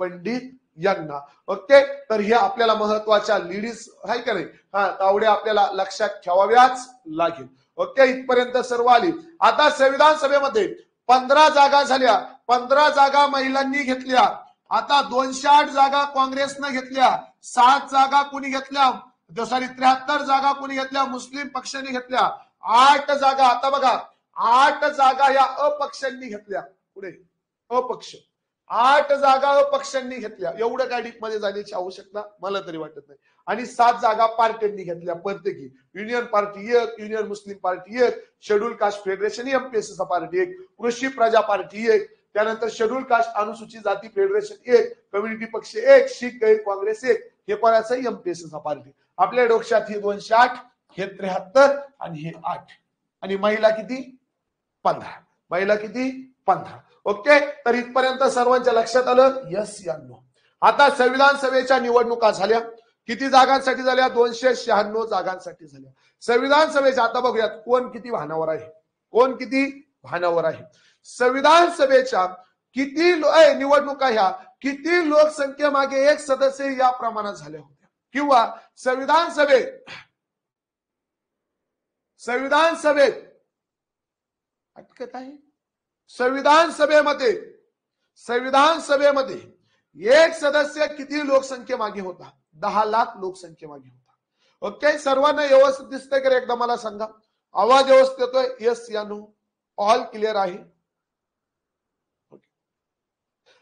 पंडित यांना. ओके, तर हे आपल्याला महत्वाच्या लेडीज आहे का नाही, तेवढे आपल्याला लक्षात ठेवाव्याच लागेल. ओके, इथपर्यंत सर्व आली. आता संविधान सभेमध्ये 15 जागा झाल्या, 15 जागा महिलांनी घेतल्या. आता 208 जागा काँग्रेसनं घेतल्या, 7 जागा कोणी घेतल्या, 73 जागा कोणी घेतल्या, मुस्लिम पक्षाने घेतल्या. 8 जागा, आता बघा 8 जागा या अपक्षांनी घेतल्या. पुढे अपक्ष 8 जागा अपक्षांनी घेतल्या. एवढं काय डीप मध्ये जाण्याची आवश्यकता मला तरी वाटत नाही. आणि 7 जागा पार्ट्यांनी घेतल्या प्रत्येकी. Union Party 1, Union Muslim Party 1, schedule caste federation एमपीएससीचा पार्टी 1, कृषी प्रजा पार्टी 1, त्यानंतर शेड्यूल कास्ट अनुसूचित जाती फेडरेशन 1, कम्युनिटी पक्ष 1, शीख गैर काँग्रेस 1, हे कोणाचं? एमपीएससीचा पार्टी. आपल्या डोक्यात हे 208, हे 73 आणि हे 8. आणि महिला किती? 15. महिला किती? 15. ओके, तर इथपर्यंत सर्वांच्या लक्षात आलं? यस या नो. आता संविधान सभेच्या निवडणुका झाल्या. किती जागांसाठी झाल्या? 296 जागांसाठी झाल्या संविधान सभेच्या. आता बघूयात कोण किती भानावर आहे, कोण किती भानावर आहे. संविधान सभेच्या किती निवडणुका ह्या किती लोकसंख्येमागे एक सदस्य या प्रमाणात झाल्या होत्या, किंवा संविधान सभेत अटकत आहे. संविधान सभेमध्ये एक सदस्य किती लोकसंख्येमागे होता? 10 लाख लोकसंख्येमागे होता. ओके, सर्वांना व्यवस्थित दिसतंय का? एकदा मला सांगा, आवाज व्यवस्थित येतोय? येस या नो? ऑल क्लिअर आहे?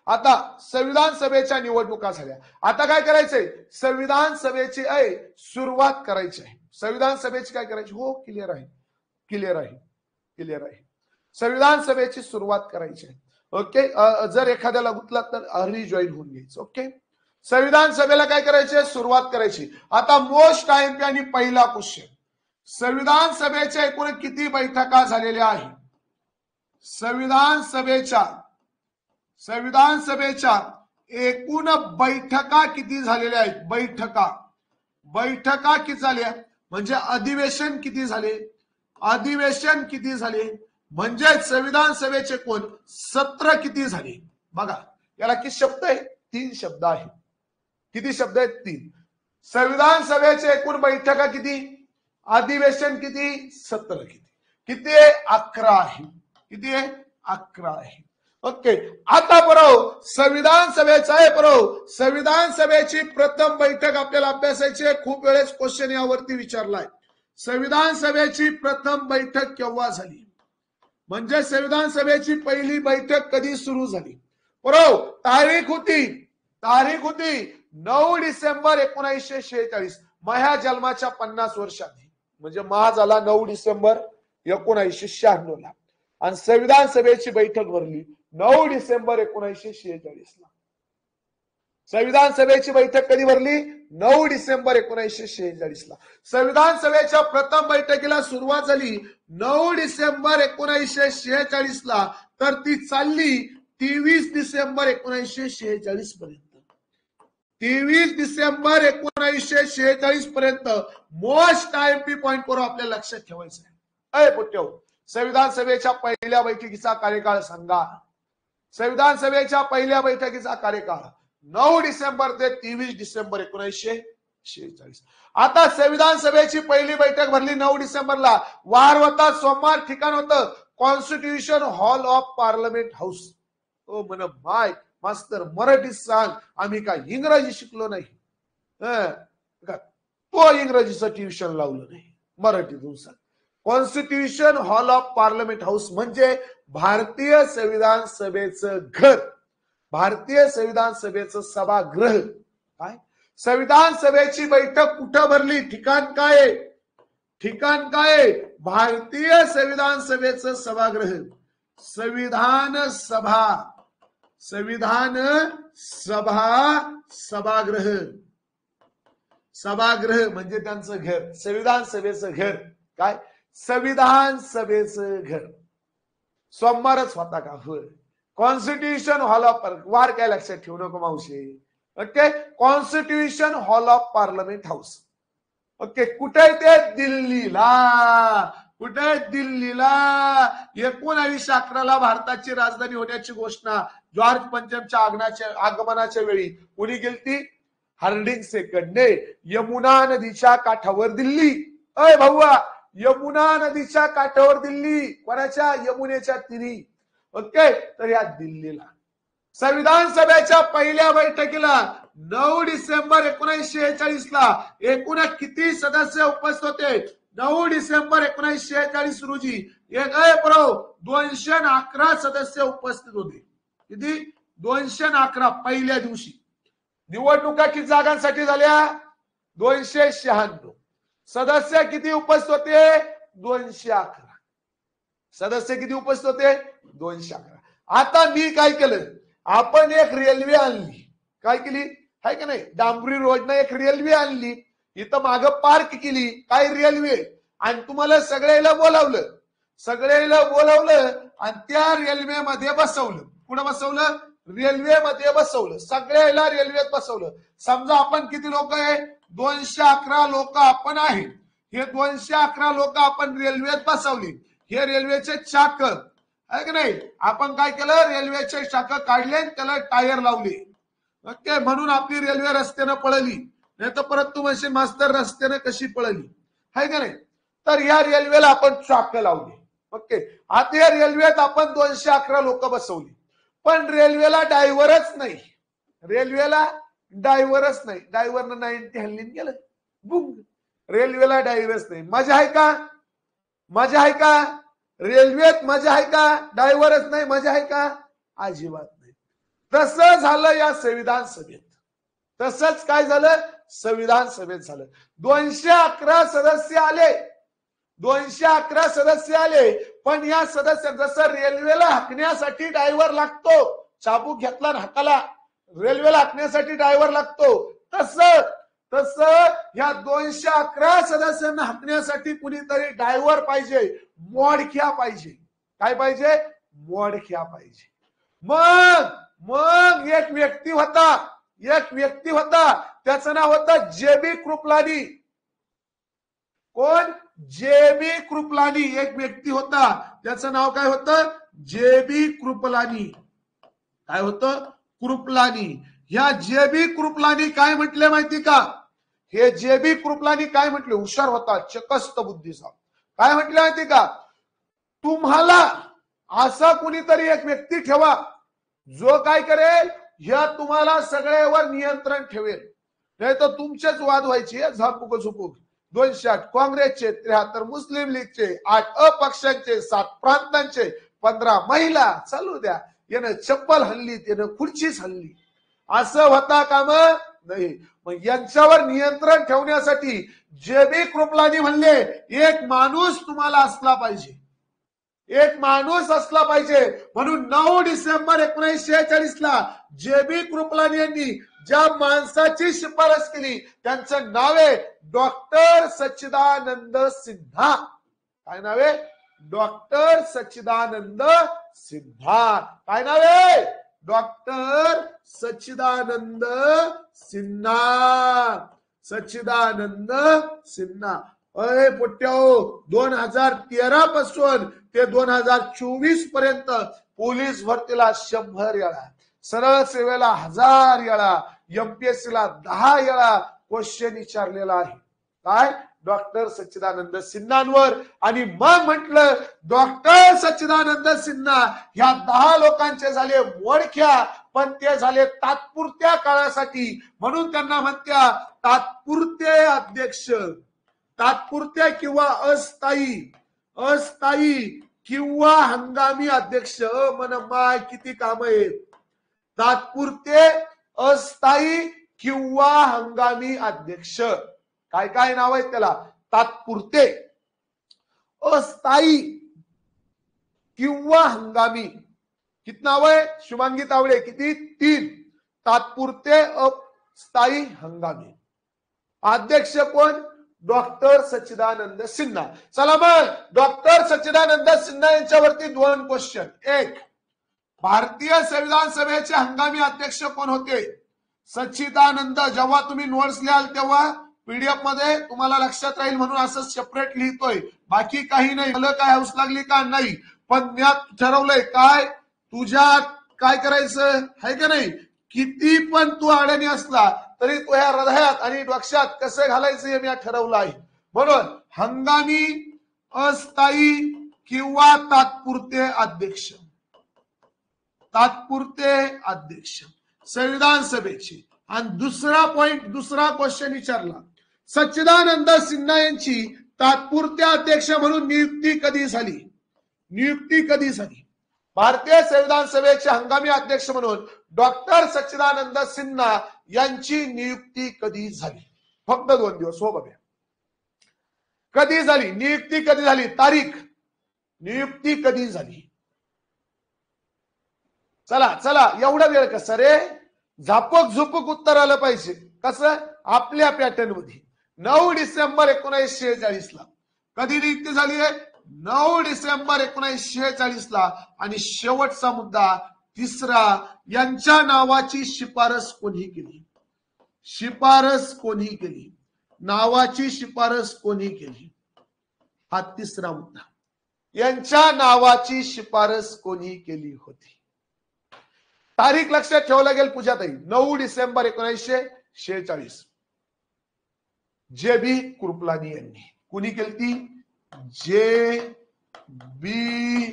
आता संविधान सभेच्या निवडणुका झाल्या. आता काय करायचंय? संविधान सभेची सुरुवात करायची आहे. संविधान सभेची काय करायची? हो, क्लिअर आहे, क्लिअर आहे, क्लिअर आहे. संविधान सभेची सुरुवात करायची आहे. ओके, जर एखाद्याला गुंतला तर रिजॉईन होऊन घ्यायचं. ओके, संविधान सभेला काय करायचे? सुरुवात करायची. आता मोस्ट आयएमपी आणि पहिला क्वेश्चन, संविधान सभेच्या एकूण किती बैठका झालेल्या आहेत? संविधान सभेच्या एकूण बैठका किती झालेल्या आहेत? बैठका किती झाल्या म्हणजे अधिवेशन किती झाले? अधिवेशन किती झाले म्हणजे संविधान सभेचे कोण सत्र किती झाले? बघा, याला किती शब्द आहे? 3 शब्द आहे. किती शब्द आहेत? 3. संविधान सभेचे एकूण बैठका किती? अधिवेशन किती? सत्र किती? किती आहे? 11 आहे. किती आहे? 11 आहे. ओके, आता बरोबर संविधान सभेचा आहे. बरोबर संविधान सभेची प्रथम बैठक आपल्याला अभ्यासायची आहे. खूप वेळेस क्वेश्चन यावरती विचारलाय. संविधान सभेची प्रथम बैठक केव्हा झाली म्हणजे संविधान सभेची पहिली बैठक कधी सुरू झाली? बरोबर तारीख होती 9 डिसेंबर 1946. माझ्या जन्माच्या 50 वर्षांनी, म्हणजे मा झाला 9 डिसेंबर 1996 ला. आणि संविधान सभेची बैठक भरली 9 डिसेंबर 1946 ला. संविधान सभेची बैठक कधी भरली? 9 डिसेंबर 1946 ला. संविधान सभेच्या प्रथम बैठकीला सुरुवात झाली 9 डिसेंबर 1946 ला, तर ती चालली 23 डिसेंबर 1946 पर्यंत. 23 डिसेंबर 1946 पर्यंत मोस्ट आयएमपी पॉइंट करून आपल्याला लक्षात ठेवायचं आहे. पुट्यो, संविधान सभेच्या पहिल्या बैठकीचा कार्यकाळ सांगा. संविधान सभेच्या पहिल्या बैठकीचा कार्यकाळ 9 डिसेंबर ते 23 डिसेंबर 1946. आता संविधान सभेची पहिली बैठक भरली 9 डिसेंबरला. वार होता सोमवार, ठिकाण होतं Constitution Hall of Parliament House. ओ म्हण माय मास्तर मराठीत सांग, आम्ही काय इंग्रजी शिकलो नाही? तो इंग्रजीचं ट्युशन लावलं नाही, मराठीतून सांग. Constitution Hall of Parliament house म्हणजे भारतीय संविधान सभेचं घर, भारतीय संविधान सभेचं सभागृह. काय संविधान सभेची बैठक कुठं भरली? ठिकाण काय? ठिकाण काय? भारतीय संविधान सभेचं सभागृह, संविधान सभा. संविधान सभागृह. सभागृह म्हणजे त्यांचं घर, संविधान सभेचं घर. काय? संविधान सभेचं घर. सोमवारच होता का? होय. कॉन्स्टिट्यूशन हॉल ऑफ वार काय लक्षात ठेवू नको मावशी. Okay, constitution Hall of Parliament house. Okay, कुठे ते? दिल्लीला. कुठे? दिल्लीला. 1911 भारताची राजधानी होण्याची घोषणा जॉर्ज पंचमच्या आगमनाच्या वेळी कुणी केली? हार्डिंग सेकंडने. यमुना नदीच्या काठावर दिल्ली. अय भाऊआ, यमुना नदीच्या काठावर दिल्ली. कोणाच्या? यमुनेच्या तिरी. ओके, तर या दिल्लीला संविधान सभेच्या पहिल्या बैठकीला 9 डिसेंबर 1946 ला एकूण किती सदस्य उपस्थित होते? 9 डिसेंबर 1946 रोजी 211 सदस्य उपस्थित होते. किती? 211 पहिल्या दिवशी. निवडणुका किती जागांसाठी झाल्या? 296. सदस्य किती उपस्थित होते? 211. सदस्य किती उपस्थित होते? 211. आता मी काय केलं? आपण एक रेल्वे आणली. काय केली? आहे का नाही? डांबरी रोडनं एक रेल्वे आणली. इथं मागं पार्क केली. काय? रेल्वे. आणि तुम्हाला सगळ्याला बोलावलं. सगळ्याला बोलावलं आणि त्या रेल्वेमध्ये बसवलं. कुठं बसवलं? रेल्वेमध्ये बसवलं. सगळ्याला रेल्वेत बसवलं. समजा आपण किती लोक आहे? 211 लोक आपण आहे. हे 211 लोक आपण रेल्वेत बसवली. हे रेल्वेचे चाक आहे की नाही? आपण काय केलं? रेल्वेचे चाक काढले, त्याला टायर लावले. ओके, म्हणून आपली रेल्वे रस्त्यानं पळली. नाही तर परत तू म्हणशील मास्तर रस्त्यानं कशी पळली, आहे का नाही? तर या रेल्वेला आपण चाक लावली. ओके, आता या रेल्वेत आपण 211 लोक बसवली. पण रेल्वेला ड्रायव्हरच नाही. रेल्वेला ड्रायव्हरच नाही. ड्रायव्हरनं 90 हल्ली गेलं बुंग. रेल्वेला ड्रायव्हरच नाही. मजा आहे का? मजा आहे का? रेल्वेत मजा आहे का? ड्रायव्हरच नाही. मजा आहे का? अजिबात नाही. तसं झालं या संविधान सभेत. तसंच काय झालं? संविधान सभेत झालं. 211 सदस्य आले. 211 सदस्य आले. पण या सदस्य जसं रेल्वेला हाकण्यासाठी ड्रायव्हर लागतो, चाबूक घेतला हाताला, रेल्वेला हाकण्यासाठी ड्रायव्हर लागतो, तसं या 211 सदस्यांना हाकण्यासाठी कुणीतरी ड्रायव्हर पाहिजे, मोडख्या पाहिजे. काय पाहिजे? मोडख्या पाहिजे. मग एक व्यक्ती होता, त्याचं नाव होतं जेबी कृपलानी. कोण? जेबी कृपलानी. एक व्यक्ती होता, त्याचं नाव काय होतं? जेबी कृपलानी. काय होतं? कृपलानी. ह्या जेबी कृपलानी काय म्हटले माहिती का? हे जेबी कृपलानी काय म्हटले? हुशार होता, चकस्त बुद्धीचा. काय म्हटले माहिती का? तुम्हाला असा कुणीतरी एक व्यक्ती ठेवा जो काय करेल? ह्या तुम्हाला सगळ्यावर नियंत्रण ठेवेल. नाही तर तुमचेच वाद व्हायचे. झापूक झुपूक. 208 काँग्रेसचे, 73 मुस्लिम लीगचे, 8 अपक्षांचे, 7 प्रांतांचे, 15 महिला. चालू द्या. यानं चप्पल हल्ली, त्यानं खुर्चीच हल्ली. असं होता का? मग नाही. मग यांच्यावर नियंत्रण ठेवण्यासाठी जेबी कृपलानी म्हणले एक माणूस तुम्हाला असला पाहिजे. एक माणूस असला पाहिजे. म्हणून 9 डिसेंबर 1946 ला जेबी कृपलानी यांनी ज्या माणसाची शिफारस केली त्यांचं नाव आहे डॉक्टर सच्चिदानंद सिन्हा. काय नाव आहे? डॉक्टर सच्चिदानंद सिन्हा. काय नाव आहे? डॉक्टर सच्चिदानंद सिन्हा. सच्चिदानंद सिन्हा. अरे पोट्याओ, 2013 पासून ते 2024 पर्यंत पोलीस भरतीला 100 वेळा, सरळ सेवेला 1000 वेळा, एमपीएससी ला 10 वेळा क्वेश्चन विचारलेला आहे. काय? डॉक्टर सच्चिदानंद सिन्हांवर. आणि मग म्हटलं डॉक्टर सच्चिदानंद सिन्हा ह्या 10 लोकांचे झाले मोडख्या, पण ते झाले तात्पुरत्या काळासाठी. म्हणून त्यांना म्हणत्या तात्पुरते अध्यक्ष. तात्पुरत्या किंवा अस्थायी किंवा हंगामी अध्यक्ष. मन माय किती काम आहेत. तात्पुरते, अस्थायी किंवा हंगामी अध्यक्ष. काय काय नाव आहेत त्याला? तात्पुरते, अस्थायी किंवा हंगामी किती नाव आहे शुभांगी तावडे? किती? 3. तात्पुरते अस्थायी हंगामी. अध्यक्ष कोण? डॉक्टर सच्चिदानंद सिन्हा. चला मग डॉक्टर सच्चिदानंद सिन्हा यांच्यावरती 2 क्वेश्चन. एक, भारतीय संविधान सभेचे हंगामी अध्यक्ष कोण होते? सच्चिदानंद. जेव्हा तुम्ही नोट्स लिहाल तेव्हा पीडीएफ मध्ये तुम्हाला लक्षात राहील म्हणून असं सेपरेट लिहितोय, बाकी काही नाही. मला काय हौस लागली का? नाही. पण मी ठरवलंय काय, तुझ्या काय करायचं आहे का नाही, किती पण तू अडणी असला तरी तो ह्या हृदयात आणि डोक्यात कसं घालायचं हे मी ठरवलं आहे. म्हणून हंगामी, अस्थायी किंवा तात्पुरते अध्यक्ष. तात्पुरते अध्यक्ष संविधान सभेचे. आणि दुसरा पॉइंट, दुसरा क्वेश्चन विचारला, सच्चिदानंद सिन्हा यांची तात्पुरते अध्यक्ष म्हणून नियुक्ती कधी झाली? नियुक्ती कधी झाली? भारतीय संविधान सभेचे हंगामी अध्यक्ष म्हणून डॉक्टर सच्चिदानंद सिन्हा यांची नियुक्ती कधी झाली? फक्त 2 दिवस. हो बघा, कधी झाली नियुक्ती? कधी झाली? तारीख, नियुक्ती कधी झाली? चला चला, एवढा वेळ कसा रे? झापक झुपक उत्तर आलं पाहिजे. कसं? आपल्या पॅटर्न मध्ये. 9 डिसेंबर 1946 ला. कधी नियुक्ती झाली आहे? 9 डिसेंबर 1946 ला. आणि शेवटचा मुद्दा तिसरा, यांच्या नावाची शिफारस कोणी केली? शिफारस कोणी केली? नावाची शिफारस कोणी केली? हा तिसरा मुद्दा. यांच्या नावाची शिफारस कोणी केली होती? तारीख लक्षात ठेवला गेल पूजाताई. 9 डिसेंबर 1946. जे बी कृपलानी यांनी. कुणी केली? जे बी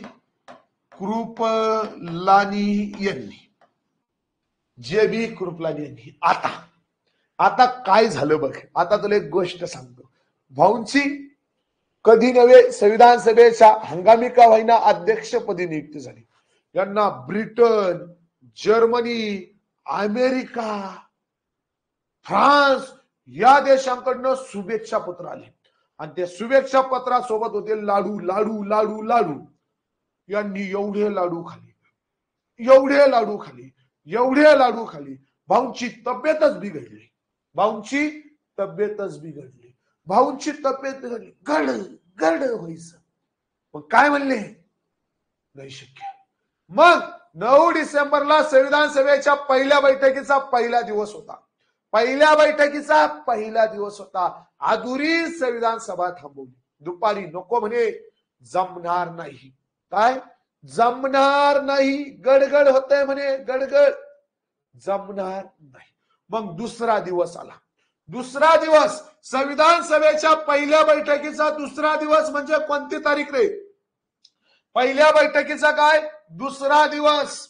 कृपलानी यांनी. जे बी कृपलानी यांनी. आता काय झालं बघ. आता तुला एक गोष्ट सांगतो. भाऊंची कधी नव्हे संविधान सभेच्या हंगामी का होईना अध्यक्षपदी नियुक्ती झाली. यांना ब्रिटन, जर्मनी, अमेरिका, फ्रान्स या देशांकडनं शुभेच्छा पत्र आले. आणि त्या शुभेच्छा पत्रासोबत होते लाडू लाडू लाडू लाडू. यांनी एवढे लाडू खाली, एवढे लाडू खाली, एवढे लाडू खाली. भाऊंची तब्येतच बिघडली. भाऊंची तब्येतच बिघडली. भाऊंची तब्येत बिघडली. गड गड व्हायचं. मग काय म्हणले? नाही शक्य. मग 9 डिसेंबरला संविधान सभेच्या पहिल्या बैठकीचा पहिला दिवस होता. पहिल्या बैठकीचा पहिला दिवस होता. अधुरी संविधान सभा थांबवली. दुपारी नको म्हणे, जमणार नाही. काय? जमणार नाही. गडगड होतंय म्हणे, गडगड, जमणार नाही. मग दुसरा दिवस आला. दुसरा दिवस संविधान सभेच्या पहिल्या बैठकीचा दुसरा दिवस म्हणजे कोणती तारीख रे? पहिल्या बैठकीचा काय? दुसरा दिवस.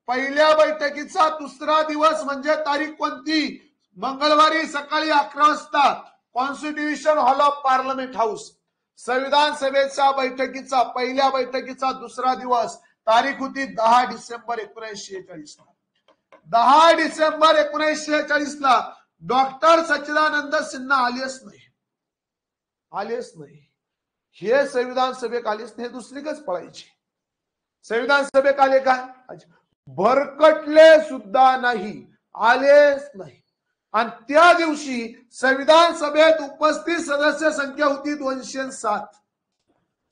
पहिल्या बैठकीचा दुसरा दिवस म्हणजे तारीख कोणती? मंगळवारी सकाळी 11 वाजता constitution Hall of Parliament house. संविधान सभेच्या बैठकीचा पहिल्या बैठकीचा दुसरा दिवस. तारीख होती 10 डिसेंबर 1946 ला. 10 डिसेंबर 1946 ला डॉक्टर सच्चिदानंद सिन्हा आलेच नाही. आलेच नाही. हे संविधान सभेत आलेच नाही. दुसरीकच पळायचे. संविधान सभेत आले का? भरकटले सुद्धा नाही. आलेच नाही. आणि त्या दिवशी संविधान सभेत उपस्थित सदस्य संख्या होती 207.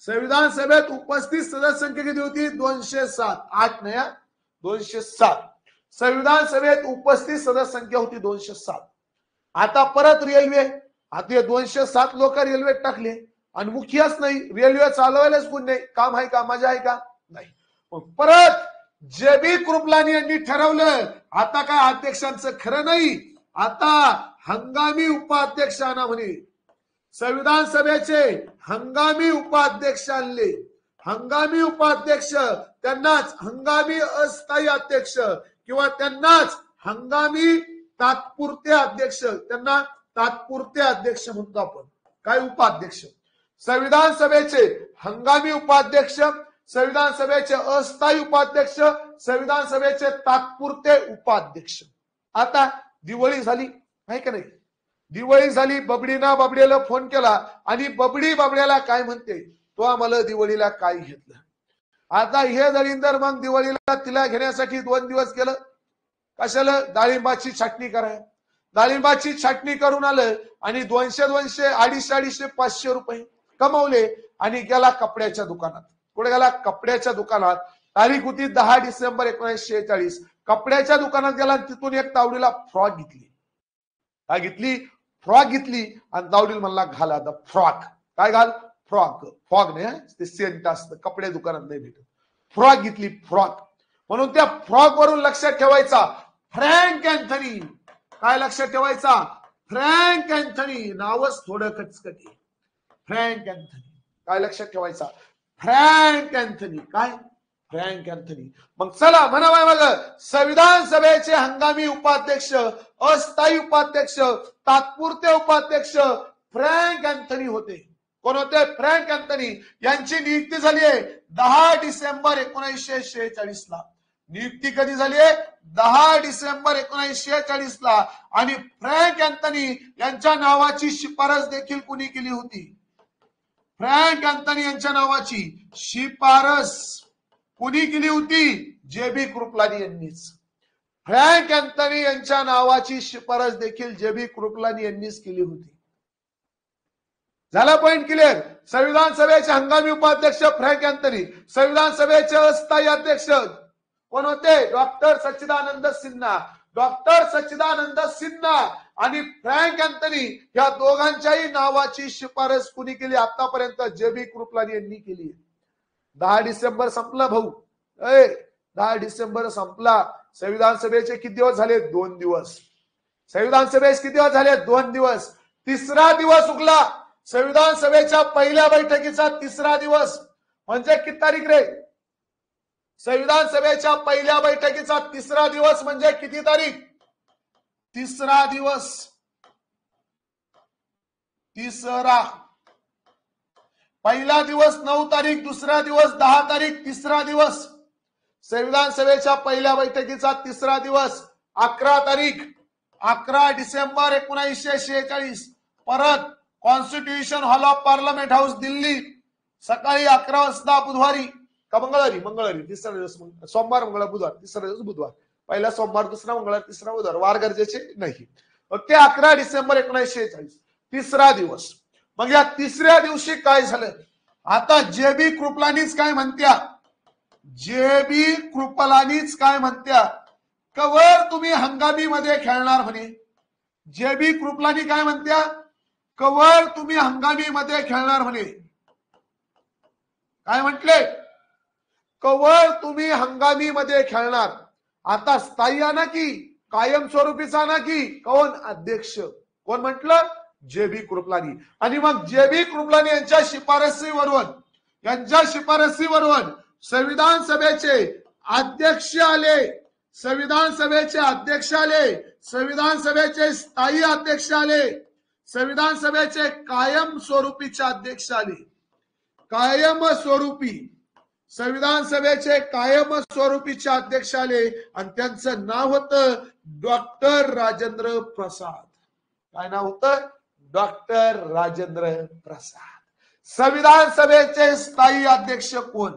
संविधान सभेत उपस्थित सदस्य संख्या किती होती? 207. 8 नाही, 207. संविधान सभेत उपस्थित सदस्य संख्या होती 207. आता परत रेल्वे, आता 207 लोक रेल्वेत टाकले आणि मुखियाच नाही. रेल्वे चालवायलाच कोण नाही. काम आहे का? मजा आहे का? नाही. परत जे बी कृपलानी यांनी ठरवलं आता काय अध्यक्षांचं खरं नाही, आता हंगामी उपाध्यक्ष आणा म्हणे. संविधान सभेचे हंगामी उपाध्यक्ष आणले. हंगामी उपाध्यक्ष त्यांनाच हंगामी अस्थायी अध्यक्ष किंवा त्यांनाच हंगामी तात्पुरते अध्यक्ष, त्यांना तात्पुरते अध्यक्ष म्हणतो आपण. काय? उपाध्यक्ष. संविधान सभेचे हंगामी उपाध्यक्ष, संविधान सभेचे अस्थायी उपाध्यक्ष, संविधान सभेचे तात्पुरते उपाध्यक्ष. आता दिवाळी झाली आहे का नाही? दिवाळी झाली. बबडीना बाबड्याला फोन केला आणि बबडी बाबड्याला काय म्हणते, तो आम्हाला दिवाळीला काय घेतलं? आता हे दलिंदर मग दिवाळीला तिला घेण्यासाठी 2 दिवस गेलं. कशाला? डाळिंबाची छाटणी कराय. डाळिंबाची छाटणी करून आलं आणि 200 200 250 500 रुपये कमवले आणि गेला कपड्याच्या दुकानात. कुठे गेला? कपड्याच्या दुकानात. तारीख होती 10 डिसेंबर 1946. कपड्याच्या दुकानात गेला, तिथून एक तावडीला फ्रॉक घेतली. काय घेतली? फ्रॉक घेतली आणि तावडीला म्हणला घाल आता फ्रॉक. काय घाल? फ्रॉक. फ्रॉक नाही, ते सेंट असतं, कपडे दुकानात नाही भेटत. फ्रॉक घेतली, फ्रॉक. म्हणून त्या फ्रॉक वरून लक्षात ठेवायचा फ्रँक अँथनी. काय लक्षात ठेवायचा? Frank Anthony. नावच थोडं कचकटी. Frank Anthony. काय लक्षात ठेवायचा? Frank Anthony. काय? Frank Anthony. मग चला म्हणावा मग संविधान सभेचे हंगामी उपाध्यक्ष, अस्थायी उपाध्यक्ष, तात्पुरते उपाध्यक्ष फ्रँक अँथनी होते. कोण होते? Frank Anthony. यांची नियुक्ती झाली आहे 10 डिसेंबर 1946 ला. नियुक्ती कधी झाली आहे? 10 डिसेंबर 1946 ला. आणि फ्रँक अँथनी यांच्या नावाची शिफारस देखील कुणी केली होती? फ्रँक अँथनी यांच्या नावाची शिफारस कुणी केली होती? जे.बी. कृपलानी यांनीच. फ्रँक अँथनी यांच्या नावाची शिफारस देखील जे.बी. कृपलानी यांनीच केली होती. झाला पॉइंट क्लिअर? संविधान सभेचे हंगामी उपाध्यक्ष फ्रँक अँथनी. संविधान सभेचे अस्थायी अध्यक्ष कोण होते? डॉक्टर सच्चिदानंद सिन्हा. डॉक्टर सच्चिदानंद सिन्हा आणि फ्रँक अँथनी या दोघांच्याही नावाची शिफारस कुणी केली? आतापर्यंत जे.बी. कृपलानी यांनी केली. 10 डिसेंबर संपला भाऊ. 10 डिसेंबर संपला. संविधान सभेचे किती दिवस झाले? 2 दिवस. संविधान सभेचे किती दिवस झाले? 2 दिवस. तिसरा दिवस उगला. संविधान सभेच्या पहिल्या बैठकीचा तिसरा दिवस म्हणजे किती तारीख रे? संविधान सभेच्या पहिल्या बैठकीचा तिसरा दिवस म्हणजे किती तारीख? तिसरा दिवस. तिसरा. पहिला दिवस 9 तारीख, दुसरा दिवस 10 तारीख, तिसरा दिवस. संविधान सभेच्या पहिल्या बैठकीचा तिसरा दिवस 11 तारीख, 11 डिसेंबर 1946. परत constitution Hall of Parliament house Delhi. सकाळी 11 वाजता बुधवारी का मंगळवारी? मंगळवारी. तिसरा दिवस. सोमवार, मंगळवार, बुधवार. तिसरा दिवस बुधवार. पहिला सोमवार, दुसरा मंगळवार, तिसरा बुधवार. वार गरजेचे नाही. ओके. 11 डिसेंबर 1946 तिसरा दिवस. मग या तिसऱ्या दिवशी काय झालं? आता जे.बी. कृपलानीच काय म्हणत्या? जे.बी. कृपलानीच काय म्हणत्या? कवर तुम्ही हंगामी मध्ये खेळणार म्हणे. जे.बी. कृपलानी काय म्हणत्या? कवर तुम्ही हंगामी मध्ये खेळणार म्हणे. काय म्हटले? कवर तुम्ही हंगामी मध्ये खेळणार. आता स्थायी आणा की कायमस्वरूपीचा आणा की? कोण? अध्यक्ष. कोण म्हटलं? जे.बी. कृपलानी. आणि मग जे.बी. कृपलानी यांच्या शिफारसीवरून संविधान सभेचे अध्यक्ष आले. संविधान सभेचे अध्यक्ष आले. संविधान सभेचे स्थायी अध्यक्ष आले. संविधान सभेचे कायम स्वरूपीचे अध्यक्ष आले. कायम स्वरूपी. संविधान सभेचे कायम स्वरूपीचे अध्यक्ष आले आणि त्यांचं नाव होतं डॉक्टर राजेंद्र प्रसाद. काय नाव होतं? डॉक्टर राजेंद्र प्रसाद. संविधान सभेचे स्थायी अध्यक्ष कोण?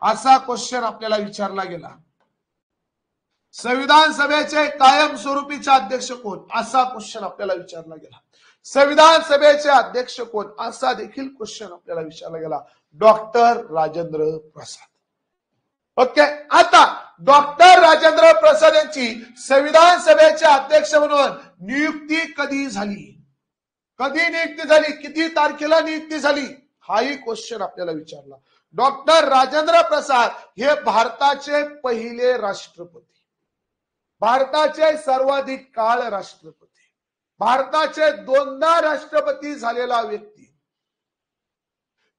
असा क्वेश्चन आपल्याला विचारला गेला. संविधान सभेचे कायम स्वरूपीचे अध्यक्ष कोण? असा क्वेश्चन आपल्याला विचारला गेला. संविधान सभेचे अध्यक्ष कोण? असा देखील क्वेश्चन आपल्याला विचारला गेला. डॉक्टर राजेंद्र प्रसाद. ओके. आता डॉक्टर राजेंद्र प्रसाद यांची संविधान सभेचे अध्यक्ष म्हणून नियुक्ती कधी झाली? कधी नियुक्ती झाली? किती तारखेला नियुक्ती झाली? हाही क्वेश्चन आपल्याला विचारला. डॉक्टर राजेंद्र प्रसाद हे भारताचे पहिले राष्ट्रपती. भारताचे सर्वाधिक काळ राष्ट्रपती. भारताचे 2दा राष्ट्रपती झालेला व्यक्ती.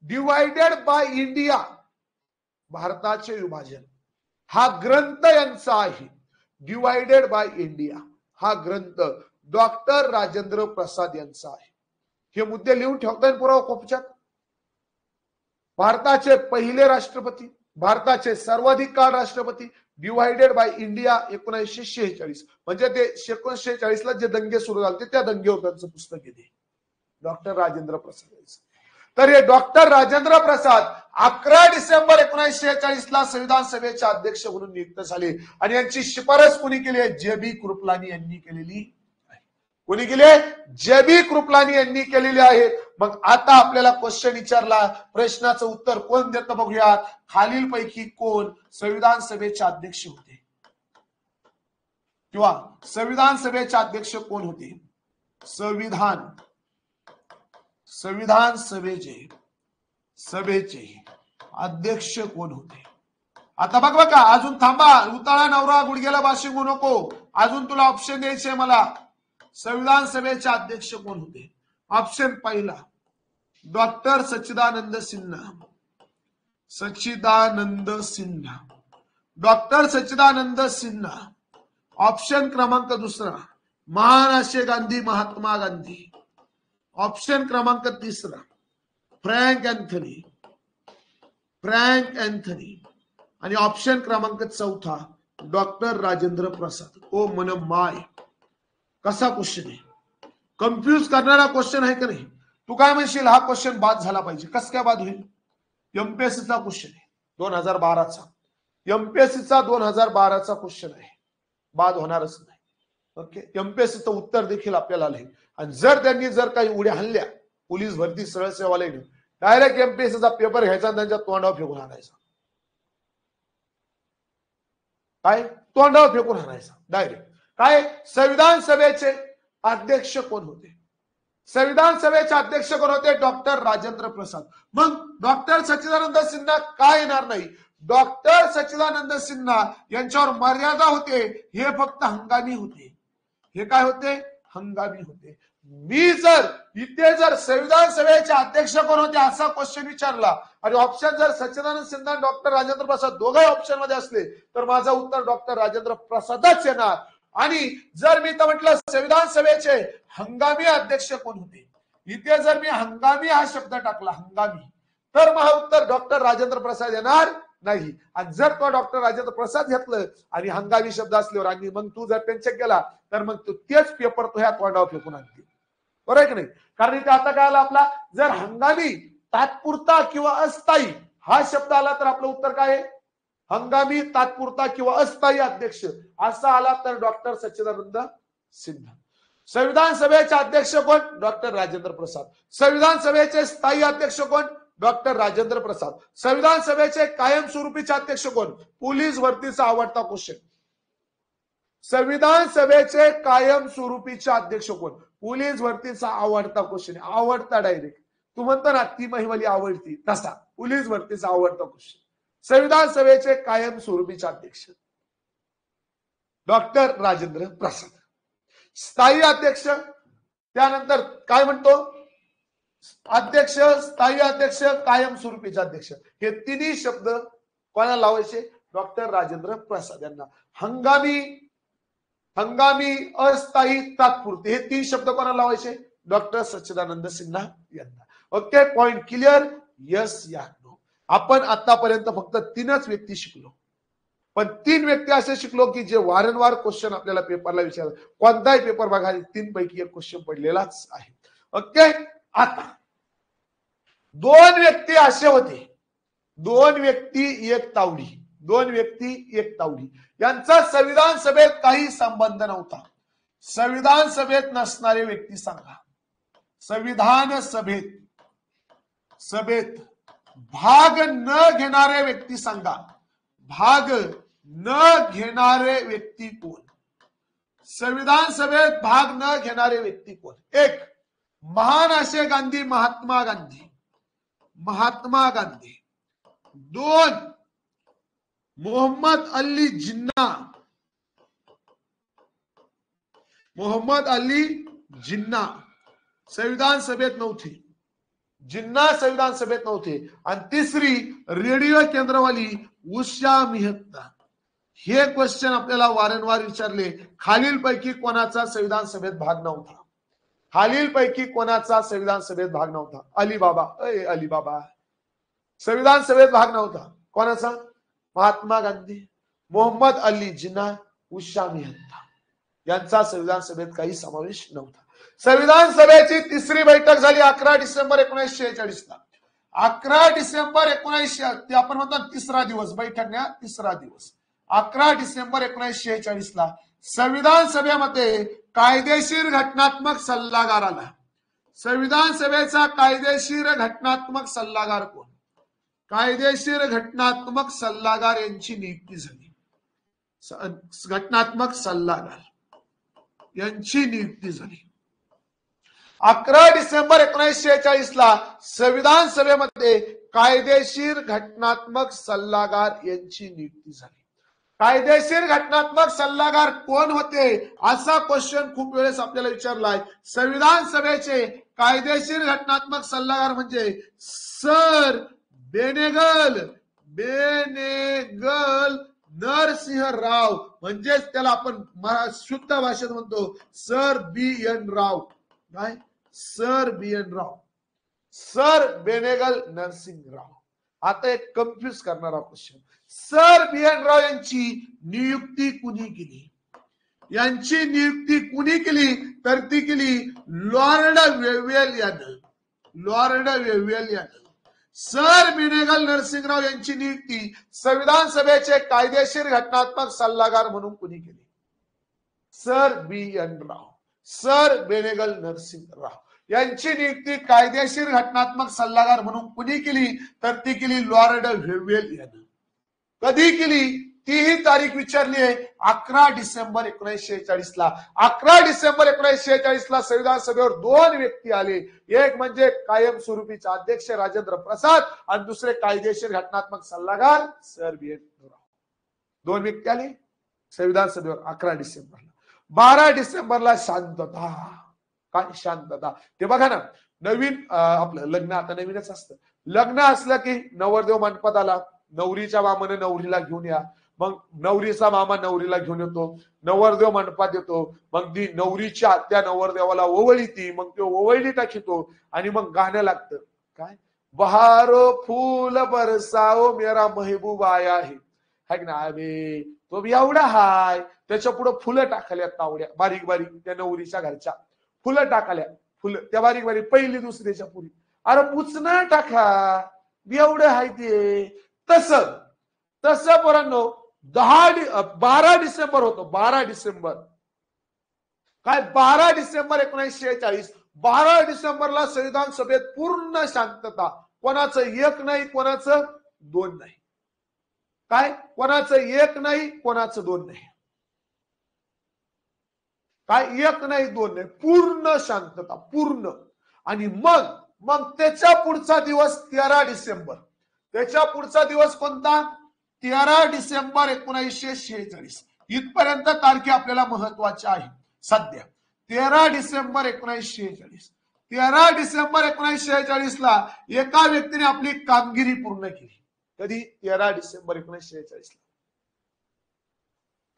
डिवायडेड बाय इंडिया, भारताचे विभाजन, हा ग्रंथ यांचा आहे. डिवायडेड बाय इंडिया हा ग्रंथ डॉक्टर राजेंद्र प्रसाद यांचा आहे. हे मुद्दे लिहून ठेवता येईल पुरावा कोपच्यात. भारताचे पहिले राष्ट्रपती, भारताचे सर्वाधिक काळ राष्ट्रपती, डिवायडेड बाय इंडिया 1946. म्हणजे ते 1946 ला जे दंगे सुरू झाले त्या दंगेवर त्यांचं पुस्तक आहे डॉक्टर राजेंद्र प्रसाद. तर हे डॉक्टर राजेंद्र प्रसाद 11 डिसेंबर 1946 ला संविधान सभेचे अध्यक्ष म्हणून नियुक्त झाले आणि यांची शिफारस कोणी केली आहे? जे.बी. कृपलानी यांनी केलेली आहे. कोणी केली आहे? जे.बी. कृपलानी यांनी केलेली आहे. मग आता आपल्याला क्वेश्चन विचारला, प्रश्नाचं उत्तर कोण देतं बघूयात. खालीलपैकी कोण संविधान सभेचे अध्यक्ष होते किंवा संविधान सभेचे अध्यक्ष कोण होते? संविधान सभेचे अध्यक्ष कोण होते? आता बघ का, अजून थांबा. उताळा नवरा गुडघ्याला बाशिंग होऊ नको. अजून तुला ऑप्शन द्यायचे मला. संविधान सभेचे अध्यक्ष कोण होते? ऑप्शन पहिला डॉक्टर सच्चिदानंद सिन्हा. डॉक्टर सच्चिदानंद सिन्हा. ऑप्शन क्रमांक दुसरा महाराष्ट्र गांधी महात्मा गांधी. ऑप्शन क्रमांक तिसरा फ्रँक अँथनी. आणि ऑप्शन क्रमांक चौथा डॉक्टर राजेंद्र प्रसाद. ओ मन माय, कसा क्वेश्चन आहे? कन्फ्यूज करणारा क्वेश्चन आहे का नाही? तू काय म्हणशील, हा क्वेश्चन बाद झाला पाहिजे. कस काय बाद होईल? एमपीएससीचा क्वेश्चन आहे 2012चा. एमपीएससीचा 2012चा क्वेश्चन आहे, बाद होणारच नाही. ओके, एमपीएससीचं उत्तर देखील आपल्याला आलंय. आणि जर त्यांनी काही उड्या हल्ल्या पोलीस भरती सरळ सेवालयाने, डायरेक्ट एमपीएससीचा पेपर घ्यायचा आणि त्यांच्या तोंडावर फेकून आणायचा. काय? तोंडावर फेकून आणायचा डायरेक्ट. काय? संविधान सभेचे अध्यक्ष कोण होते? संविधान सभेचे अध्यक्ष कोण होते? डॉक्टर राजेंद्र प्रसाद. मग डॉक्टर सच्चिदानंद सिन्हा का येणार नाही? डॉक्टर सच्चिदानंद सिन्हा यांच्यावर मर्यादा होते. हे फक्त हंगामी होते. हे काय होते? हंगामी होते. मी जर संविधान सभेचे अध्यक्ष कोण होते असा क्वेश्चन विचारला आणि ऑप्शन जर सच्चिदानंद सिन्हा डॉक्टर राजेंद्र प्रसाद दोघे ऑप्शन मध्ये असले तर माझं उत्तर डॉक्टर राजेंद्र प्रसादच येणार. आणि जर मी तर म्हटलं संविधान सभेचे हंगामी अध्यक्ष कोण होते, इथे जर मी हंगामी हा शब्द टाकला, हंगामी, तर मग उत्तर डॉक्टर राजेंद्र प्रसाद येणार नाही. आणि जर तो डॉक्टर राजेंद्र प्रसाद घेतलं आणि हंगामी शब्द असल्यावर आणि मग तू जर पेनचेक केला तर मग तू तेच पेपर तो ह्या तोंडावर फेकून आणते. बरोबर आहे की नाही? कारण इथे आता काय आला आपला, जर हंगामी, तात्पुरता किंवा अस्थायी हा शब्द आला तर आपलं उत्तर काय आहे? हंगामी, तात्पुरता किंवा अस्थायी अध्यक्ष असा आला तर डॉक्टर सच्चिदानंद सिन्हा. संविधान सभेचे अध्यक्ष कोण? डॉक्टर राजेंद्र प्रसाद. संविधान सभेचे स्थायी अध्यक्ष कोण? डॉक्टर राजेंद्र प्रसाद. संविधान सभेचे कायमस्वरूपीचे अध्यक्ष कोण? पोलीस भरतीचा आवडता क्वेश्चन. संविधान सभेचे कायमस्वरूपीचे अध्यक्ष कोण? पोलीस भरतीचा आवडता क्वेश्चन. आवडता डायरेक्ट, तू म्हणतो ना ती महिवाली आवडती, तसा पोलीस भरतीचा आवडता क्वेश्चन. संविधान सभेचे कायमस्वरूपीचे अध्यक्ष डॉक्टर राजेंद्र प्रसाद. स्थायी अध्यक्ष, त्यानंतर काय म्हणतो? अध्यक्ष, स्थायी अध्यक्ष, कायमस्वरूपीचे अध्यक्ष, हे तिन्ही शब्द कोणाला लावायचे? डॉक्टर राजेंद्र प्रसाद यांना. हंगामी, अस्थायी, तात्पुरते हे तीन शब्द कोणाला लावायचे? डॉक्टर सच्चिदानंद सिन्हा यांना. Okay, point clear? यस या नो. आपण आतापर्यंत फक्त 3च व्यक्ती शिकलो, पण 3 व्यक्ती असे शिकलो की जे वारंवार क्वेश्चन आपल्याला पेपरला विचारतात. कोणताही पेपर बघा 3 पैकी एक क्वेश्चन पडलेलाच आहे. ओके, आता 2 व्यक्ती असे होते, 2 व्यक्ती एक तावडी, 2 व्यक्ती एक तावडी, यांचा संविधान सभेत काही संबंध नव्हता. संविधान सभेत नसणारे व्यक्ती सांगा. संविधान सभेत भाग न घेणारे व्यक्ती सांगा. भाग न घेणारे व्यक्ती कोण? संविधान सभेत भाग न घेणारे व्यक्ती कोण? 1 महान असे गांधी, महात्मा गांधी. 2 मोहम्मद अली जिन्ना संविधान सभेत नव्हते. जिन्ना संविधान सभेत नव्हते. आणि 3री रेडिओ केंद्रवाली उषा मेहता. हे क्वेश्चन आपल्याला वारंवार विचारले. खालीलपैकी कोणाचा संविधान सभेत भाग नव्हता? खालीलपैकी कोणाचा संविधान सभेत भाग नव्हता? अलीबाबा संविधान सभेत भाग नव्हता. कोणाचा? महात्मा गांधी, मोहम्मद अली जिन्ना, उषा मेहता यांचा संविधान सभेत काही समावेश नव्हता. संविधान सभेची तिसरी बैठक झाली 11 डिसेंबर 1946 ला. 11 डिसेंबर 1900 आपण म्हणतो तिसरा दिवस, बैठक ना तिसरा दिवस 11 डिसेंबर 1946 ला संविधान सभेमध्ये कायदेशीर घटनात्मक सल्लागार आला. संविधान सभेचा कायदेशीर घटनात्मक सल्लागार कोण? कायदेशीर घटनात्मक सल्लागार यांची नियुक्ती झाली. घटनात्मक सल्लागार यांची नियुक्ती झाली 11 डिसेंबर 1946 ला संविधान सभेमध्ये कायदेशीर घटनात्मक सल्लागार यांची नियुक्ती झाली. कायदेशीर घटनात्मक सल्लागार कोण होते असा क्वेश्चन खूप वेळेस आपल्याला विचारलाय. संविधान सभेचे कायदेशीर घटनात्मक सल्लागार म्हणजे सर बेनेगल नरसिंह राव, म्हणजेच त्याला आपण शुद्ध भाषेत म्हणतो सर बी.एन. राव. काय? Sir B N. राव, सर बेनेगल नरसिंह राव. आता एक कन्फ्युज करणारा क्वेश्चन, सर बी.एन. राव यांची नियुक्ती कुणी केली? यांची नियुक्ती कुणी केली तर ती केली लॉर्ड वेव्हेल यानं. लॉर्ड वेव्हेल यानं सर बेनेगल नरसिंहराव यांची नियुक्ती संविधान सभेचे कायदेशीर घटनात्मक सल्लागार म्हणून कुणी केली? Sir B N. राव, सर बेनेगल नरसिंहराव यांची नियुक्ती कायदेशीर घटनात्मक सल्लागार म्हणून कुणी केली तर ती केली लॉर्ड वेव्हेल यानं. कधी केली तीही तारीख विचारली आहे 11 डिसेंबर 1946 ला. 11 डिसेंबर 1946 ला संविधान सभेवर दोन व्यक्ती आले. एक म्हणजे कायमस्वरूपीचे अध्यक्ष राजेंद्र प्रसाद आणि दुसरे कायदेशीर घटनात्मक सल्लागार सर बी.एन. राव. दोन व्यक्ती आले संविधान सभेवर 11 डिसेंबरला. 12 डिसेंबरला शांतता. काय शांतता? ते बघा ना, नवीन आपलं लग्न आता नवीनच असतं. लग्न असलं की नवरदेव मंडपात आला, नवरीच्या मामाने नवरीला घेऊन या, मग नवरीचा मामा नवरीला घेऊन येतो, नवरदेव मंडपात येतो, मग ती नवरीची आत्या नवरदेवाला ओवळी ती, मग तो ओवळी टाकीतो आणि मग गाणं लागतं. काय? बहारो फूल बरसाओ मेरा महबूब आया है. हाय ना, अबे तो बी एवढा हाय. त्याच्या पुढे फुलं टाकल्या, तावड्या बारीक बारीक, त्या नवरीच्या घरच्या फुलं टाकल्या, फुलं त्या बारीक बारीक पहिली दुसरीच्या पुरी. अरे पुचना टाका, बी एवढं हाय ते. तसं पोरांनो 12 डिसेंबर होतो. 12 डिसेंबर काय? 12 डिसेंबर 1946. 12 डिसेंबरला संविधान सभेत पूर्ण शांतता. कोणाचं एक नाही, कोणाचं दोन नाही. काय? कोणाचं एक नाही, कोणाचं दोन नाही. काय? एक नाही, दोन नाही, पूर्ण शांतता, पूर्ण. आणि मग त्याच्या पुढचा दिवस 13 डिसेंबर. त्याच्या पुढचा दिवस कोणता? 13 डिसेंबर 1946. इथपर्यंत तारखे आपल्याला महत्वाच्या आहे सध्या. 13 डिसेंबर 1946. 13 डिसेंबर 1946 ला एका व्यक्तीने आपली कामगिरी पूर्ण केली. कधी? 13 डिसेंबर 1946 ला.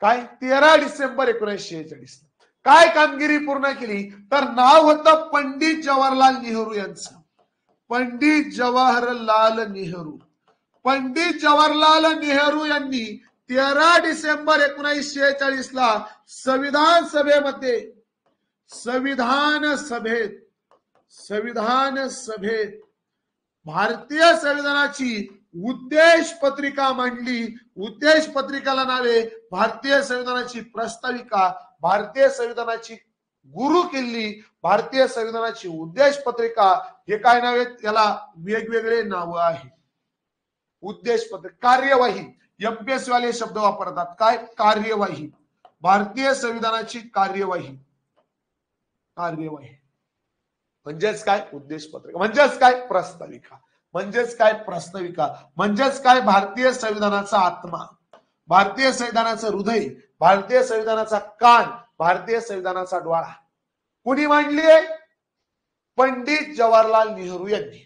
काय? 13 डिसेंबर 1946 ला काय कामगिरी पूर्ण केली तर नाव होतं पंडित जवाहरलाल नेहरू यांचं. पंडित जवाहरलाल नेहरू. पंडित जवाहरलाल नेहरू यांनी 13 डिसेंबर 1946 ला संविधान सभेत भारतीय संविधानाची उद्देश पत्रिका मांडली. उद्देश पत्रिकाला नावे भारतीय संविधानाची प्रस्ताविका, भारतीय संविधानाची गुरु किल्ली, भारतीय संविधानाची उद्देश पत्रिका. हे काय नाव आहेत? त्याला वेगवेगळे नाव आहेत. उद्देश पत्रिका, कार्यवाही. एमपीएससी वाले शब्द वापरतात. काय? कार्यवाही. भारतीय संविधानाची कार्यवाही. म्हणजेच काय? उद्देश पत्रिका. म्हणजेच काय? प्रस्ताविका. म्हणजेच काय? प्रस्ताविका. म्हणजेच काय? भारतीय संविधानाचा आत्मा, भारतीय संविधानाचं हृदय, भारतीय संविधानाचा कान, भारतीय संविधानाचा डोळा. कुणी मांडली आहे? पंडित जवाहरलाल नेहरू यांनी.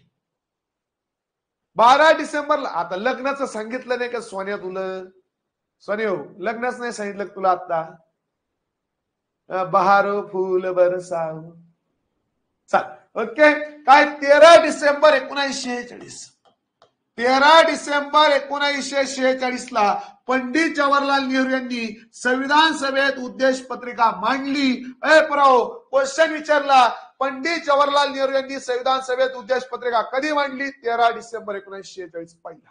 12 डिसेंबरला. आता लग्नाचं सांगितलं नाही का सोन्या तुला? सोन्या लग्नच नाही सांगितलं तुला आता? बहारो फूल बरसाओ. चाल ओके. काय? 13 डिसेंबर 1946. 13 डिसेंबर 1946 ला पंडित जवाहरलाल नेहरू यांनी संविधान सभेत उद्देश पत्रिका मांडली. क्वेश्चन विचारला, पंडित जवाहरलाल नेहरू यांनी संविधान सभेत उद्देश पत्रिका कधी मांडली? 13 डिसेंबर 1946 पहिला.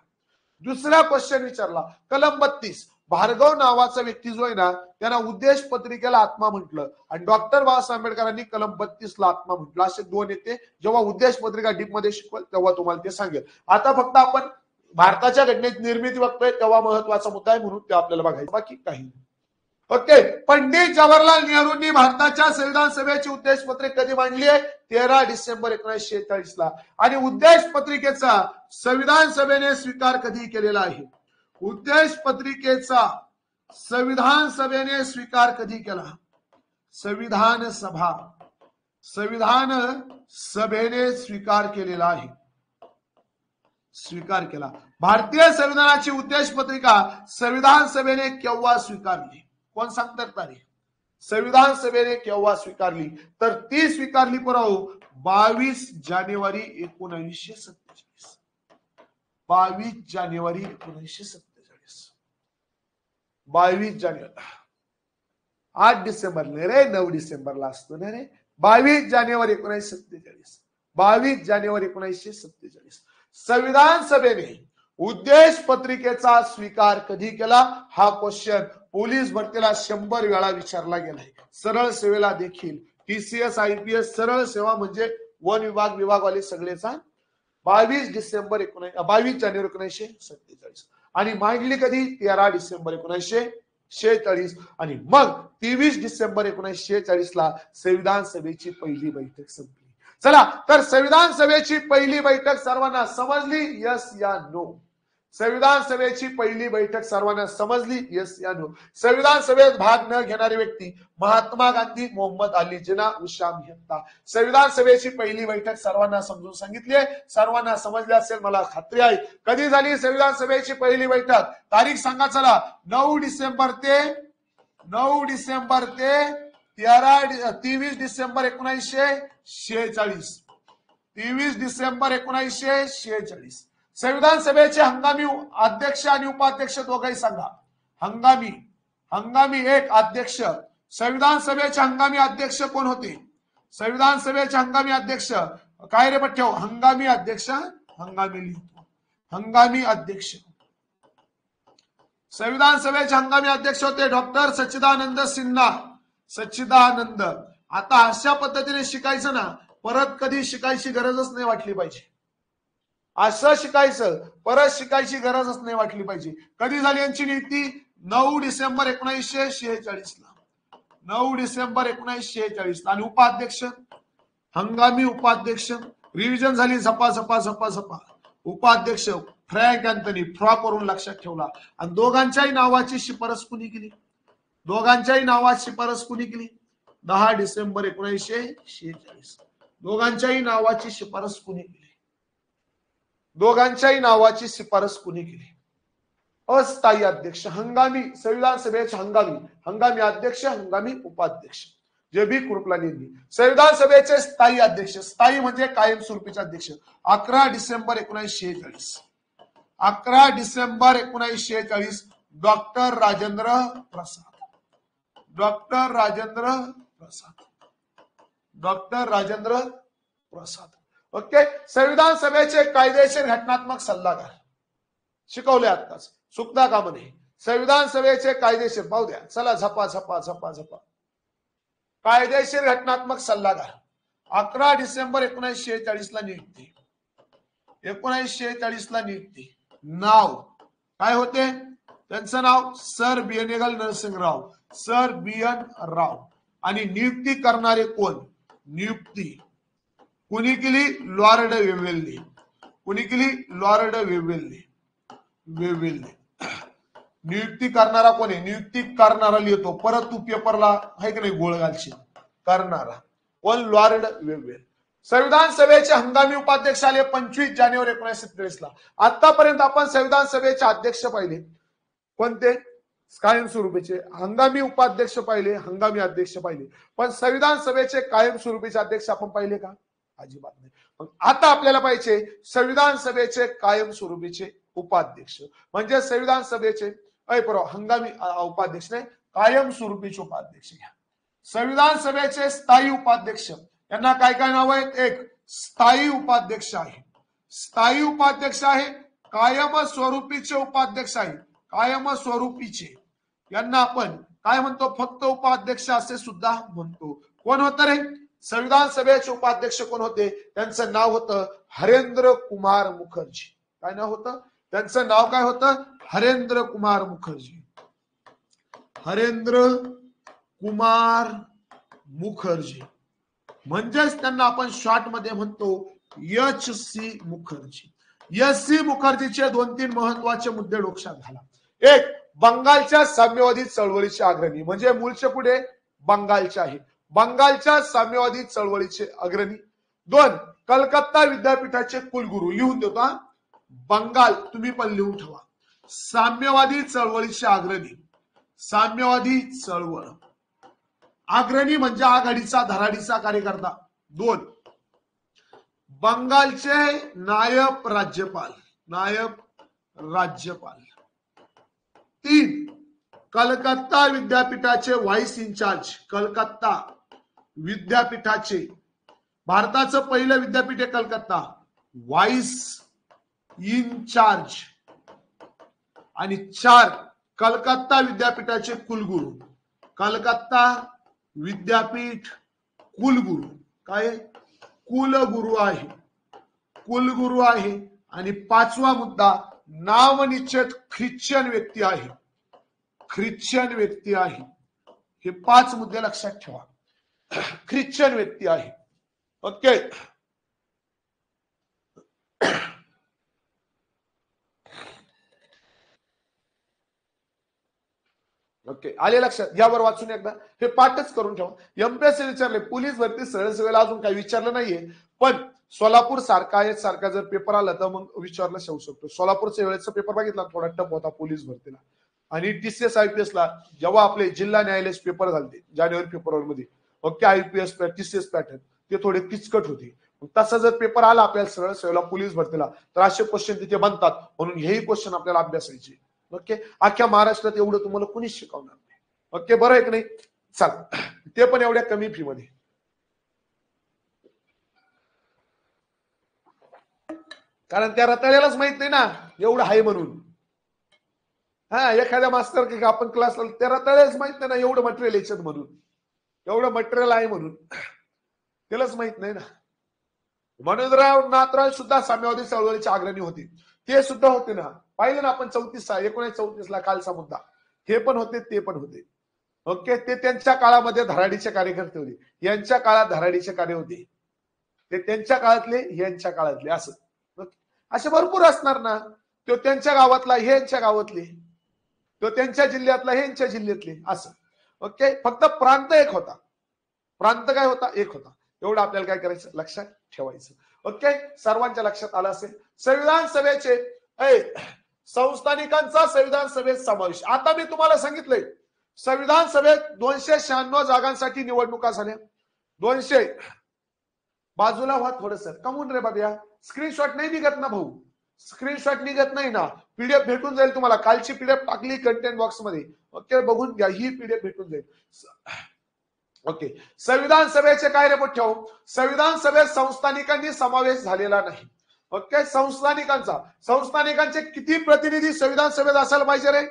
दुसरा क्वेश्चन विचारला, कलम 32, भार्गव नावाचा व्यक्ती जो आहे ना त्यांना उद्देश पत्रिकेला आत्मा म्हटलं आणि डॉक्टर बाबासाहेब आंबेडकरांनी कलम 32 ला आत्मा म्हटलं. असे दोन येते. जेव्हा उद्देश पत्रिका डीप मध्ये शिकवल तेव्हा तुम्हाला ते सांगेल. आता फक्त आपण भारताच्या घटनेची निर्मिती बघतोय तेव्हा महत्वाचा मुद्दा आहे म्हणून ते आपल्याला बघायचं, बाकी काही नाही. ओके, पंडित जवाहरलाल नेहरूंनी भारताच्या संविधान सभेची उद्देश पत्रिका कधी मांडली आहे? 13 डिसेंबर 1946 ला. आणि उद्देश पत्रिकेचा संविधान सभेने स्वीकार कधी केलेला आहे? उद्देश पत्रिकेचा संविधान सभेने स्वीकार कधी केला? संविधान सभेने स्वीकार केलेला आहे. स्वीकार केला. भारतीय संविधानाची उद्देश पत्रिका संविधान सभेने केव्हा स्वीकारली? कोण सांगतात तारीख? संविधान सभेने केव्हा स्वीकारली? तर ती स्वीकारली 22 जानेवारी 1947. 22 जानेवारी 1947. 22 जानेवारी, 8 डिसेंबर रे, 9 डिसेंबरला असतो ना रे. 22 जानेवारी 1947. 22 जानेवारी 1947 संविधान सभेने उद्देश पत्रिकेचा स्वीकार कधी केला? हा क्वेश्चन पोलीस भरतीला 100 वेळा विचारला गेलाय. सरळ सेवेला देखील, TCS IPS सरळ सेवा म्हणजे वन विभागवाले सगळेचा 22 जानेवारी 1947. आणि मांडली कधी? 13 डिसेंबर 1946. आणि मग 23 डिसेंबर 1946 ला संविधान सभेची पहिली बैठक संपली. चला तर संविधान सभेची पहिली बैठक सर्वांना समजली? यस या नो? संविधान सभेची पहिली बैठक सर्वांना समजली? यस या नो? संविधान सभेत भाग न घेणारे व्यक्ती महात्मा गांधी, मोहम्मद अली जिना, उषा मेहता. संविधान सभेची पहिली बैठक सर्वांना समजून सांगितली आहे, सर्वांना समजली असेल मला खात्री आहे. कधी झाली संविधान सभेची पहिली बैठक? तारीख सांगा चला. 9 डिसेंबर ते 23 डिसेंबर 1946. 23 डिसेंबर 1946. संविधान सभेचे हंगामी अध्यक्ष आणि उपाध्यक्ष दोघंही सांगा. हंगामी एक अध्यक्ष. संविधान सभेचे हंगामी अध्यक्ष कोण होते? संविधान सभेचे हंगामी अध्यक्ष काय रे पठ्ठ्याव? हंगामी अध्यक्ष, हंगामी लिहितो. हंगामी अध्यक्ष. संविधान सभेचे हंगामी अध्यक्ष होते डॉक्टर सच्चिदानंद सिन्हा. सच्चिदानंद. आता अशा पद्धतीने शिकायचं ना, परत कधी शिकायची गरजच नाही वाटली पाहिजे. असं शिकायचं, परत शिकायची गरजच नाही वाटली पाहिजे. कधी झाली यांची नियुक्ती? 9 डिसेंबर 1946 ला. 9 डिसेंबर 1946. आणि उपाध्यक्ष, हंगामी उपाध्यक्ष, रिव्हिजन झाली झपा. उपाध्यक्ष फ्रँक अँथनी, फ्रॉक वरून लक्षात ठेवला. आणि दोघांच्याही नावाची शिफारस कुणी केली? 10 डिसेंबर 1946. दोघांच्याही नावाची शिफारस कुणी केली? अस्थायी अध्यक्ष, हंगामी संविधान सभेचे हंगामी अध्यक्ष, हंगामी उपाध्यक्ष जे बी कृपला नेमली. संविधान सभेचे स्थायी अध्यक्ष, स्थायी म्हणजे कायमस्वरूपीचे अध्यक्ष, 11 डिसेंबर 1946. 11 डिसेंबर 1946 डॉक्टर राजेंद्र प्रसाद. ओके. संविधान सभेचे कायदेशीर घटनात्मक सल्लागार शिकवले आताच, चुकता कामा नये. संविधान सभेचे कायदेशीर पाहू द्या चला, झपा. कायदेशीर घटनात्मक सल्लागार 11 डिसेंबर 1946 ला नियुक्ती. 1946 ला नियुक्ती. नाव काय होते त्यांचं? नाव सर बिएनेगल नरसिंहराव. सर BN राव. आणि नियुक्ती करणारे कोण? नियुक्ती कुणी केली? लॉर्ड वेव्हेल्ले. कुणी केली? लॉर्ड वेव्हेल्ले. नियुक्ती करणारा कोण आहे? नियुक्ती करणारा लिहितो, परत तू पेपरला आहे की नाही गोळ घालशील. करणारा कोण? Lord Wavell. संविधान सभेचे हंगामी उपाध्यक्ष आले 25 जानेवारी 1947 ला. आतापर्यंत आपण संविधान सभेचे अध्यक्ष पाहिले कोणते? कायमस्वरूपीचे. हंगामी उपाध्यक्ष पाहिले, हंगामी अध्यक्ष पाहिले, पण संविधान सभेचे कायमस्वरूपीचे अध्यक्ष आपण पाहिले का? अजिबात नाही. मग आता आपल्याला पाहिजे संविधान सभेचे कायमस्वरूपीचे उपाध्यक्ष, म्हणजे संविधान सभेचे हंगामी उपाध्यक्ष नाही, कायमस्वरूपीचे उपाध्यक्ष घ्या. संविधान सभेचे स्थायी उपाध्यक्ष यांना काय काय नाव आहेत? एक स्थायी उपाध्यक्ष आहे, स्थायी उपाध्यक्ष आहे, कायमस्वरूपीचे उपाध्यक्ष आहे, कायमस्वरूपीचे यांना आपण काय म्हणतो? फक्त उपाध्यक्ष असे सुद्धा म्हणतो. कोण होतं रे संविधान सभेचे उपाध्यक्ष? कोण होते? त्यांचं नाव होतं हरेंद्र कुमार मुखर्जी. काय नाव होतं त्यांचं? नाव काय होतं? हरेंद्र कुमार मुखर्जी. हरेंद्र कुमार मुखर्जी म्हणजेच त्यांना आपण शॉर्ट मध्ये म्हणतो HC मुखर्जी. HC मुखर्जीचे 2-3 महत्वाचे मुद्दे डोक्यात घाला. एक, बंगालच्या साम्यवादी चळवळीचे अग्रणी, म्हणजे मूळचे पुढे बंगालचे आहे, बंगालच्या साम्यवादी चळवळीचे अग्रणी. 2, कलकत्ता विद्यापीठाचे कुलगुरू. लिहून देतो हा, बंगाल तुम्ही पण लिहून ठेवा. साम्यवादी चळवळीचे अग्रणी, साम्यवादी चळवळ अग्रणी म्हणजे आघाडीचा धडाडीचा कार्यकर्ता. 2, बंगालचे नायब राज्यपाल, नायब राज्यपाल. 3, कलकत्ता विद्यापीठाचे व्हाईस इन्चार्ज, कलकत्ता विद्यापीठाचे, भारताचं पहिलं विद्यापीठ आहे कलकत्ता, व्हाईस इन्चार्ज. आणि 4, कलकत्ता विद्यापीठाचे कुलगुरू, कलकत्ता विद्यापीठ कुलगुरू. काय? कुलगुरू आहे, कुलगुरू आहे. आणि 5वा मुद्दा, नामनिश्चित ख्रिश्चन व्यक्ती आहे, ख्रिश्चन व्यक्ती आहे. हे 5 मुद्दे लक्षात ठेवा. ख्रिश्चन व्यक्ती आहे. ओके, ओके, आले लक्षात? यावर वाचून एकदा हे पाठच करून ठेवा. एमपीएससी विचारले, पोलीस भरती सरळ सेवेला अजून काही विचारलं नाहीये, पण सोलापूर सारखा जर पेपर आला तर मग विचारलं जाऊ शकतो. सोलापूरच्या वेळेचा पेपर बघितला, थोडा टफ होता पोलीस भरतीला. आणि TCS IPS ला जेव्हा आपले जिल्हा न्यायालय पेपर झाले जानेवारी फेब्रुवारी मध्ये, ओके, IPS TCS पॅटर्न ते थोडे किचकट होते. तसा जर पेपर आला आपल्याला सरळ सेवेला पोलीस भरतीला तर असे क्वेश्चन तिथे बनतात, म्हणून हेही क्वेश्चन आपल्याला अभ्यासायचे. ओके, अख्ख्या महाराष्ट्रात एवढं तुम्हाला कुणीच शिकवणार नाही. ओके, बरं आहे की नाही? चला, ते पण एवढ्या कमी फी मध्ये. कारण त्या रताळ्यालाच माहित नाही ना एवढं आहे म्हणून. हा, एखाद्या मास्तर की आपण क्लासला, त्या रताळ्यालाच माहित नाही ना एवढं मटेरियल याच्यात म्हणून, एवढं मटेरियल आहे म्हणून त्यालाच माहित नाही ना. मनोजराव नाथराज सुद्धा साम्यवादी चळवळीचे अग्रणी होते, ते सुद्धा होते ना. पाहिलं ना आपण 1934 ला कालचा मुद्दा, हे पण होते ते पण होते. ओके, ते त्यांच्या काळामध्ये धडाडीचे कार्यकर्ते होते, यांच्या काळात धडाडीचे कार्य होते, ते त्यांच्या काळातले यांच्या काळातले, असं असे भरपूर असणार ना. तो त्यांच्या गावातला हे यांच्या गावातले, तो त्यांच्या जिल्ह्यातला हे यांच्या जिल्ह्यातले, असं. ओके, फक्त प्रांत एक होता, प्रांत काय होता? एक होता. एवढं आपल्याला काय करायचं? लक्षात ठेवायचं. ओके, सर्वांच्या लक्षात आलं असेल. संविधान सभेचे संस्थानिकांचा संविधान सभेत समावेश. आता मी तुम्हाला सांगितलंय संविधान सभेत 296 जागांसाठी निवडणुका झाल्या. 200 बाजूला व्हा थोडस. कमून रे बाबा, स्क्रीनशॉट नाही निघत ना भाऊ, स्क्रीनशॉट निघत नाही ना. PDF भेटून जाईल तुम्हाला, कालची PDF टाकली कंटेंट बॉक्स मध्ये. ओके, बघून घ्या, ही PDF भेटून जाईल. ओके, संविधान सभेचे काय रिपोर्ट ठेवू? संविधान सभेत संस्थानिकांनी समावेश झालेला नाही. ओके, संस्थानिकांचे किती प्रतिनिधी संविधान सभेत असायला पाहिजे रे?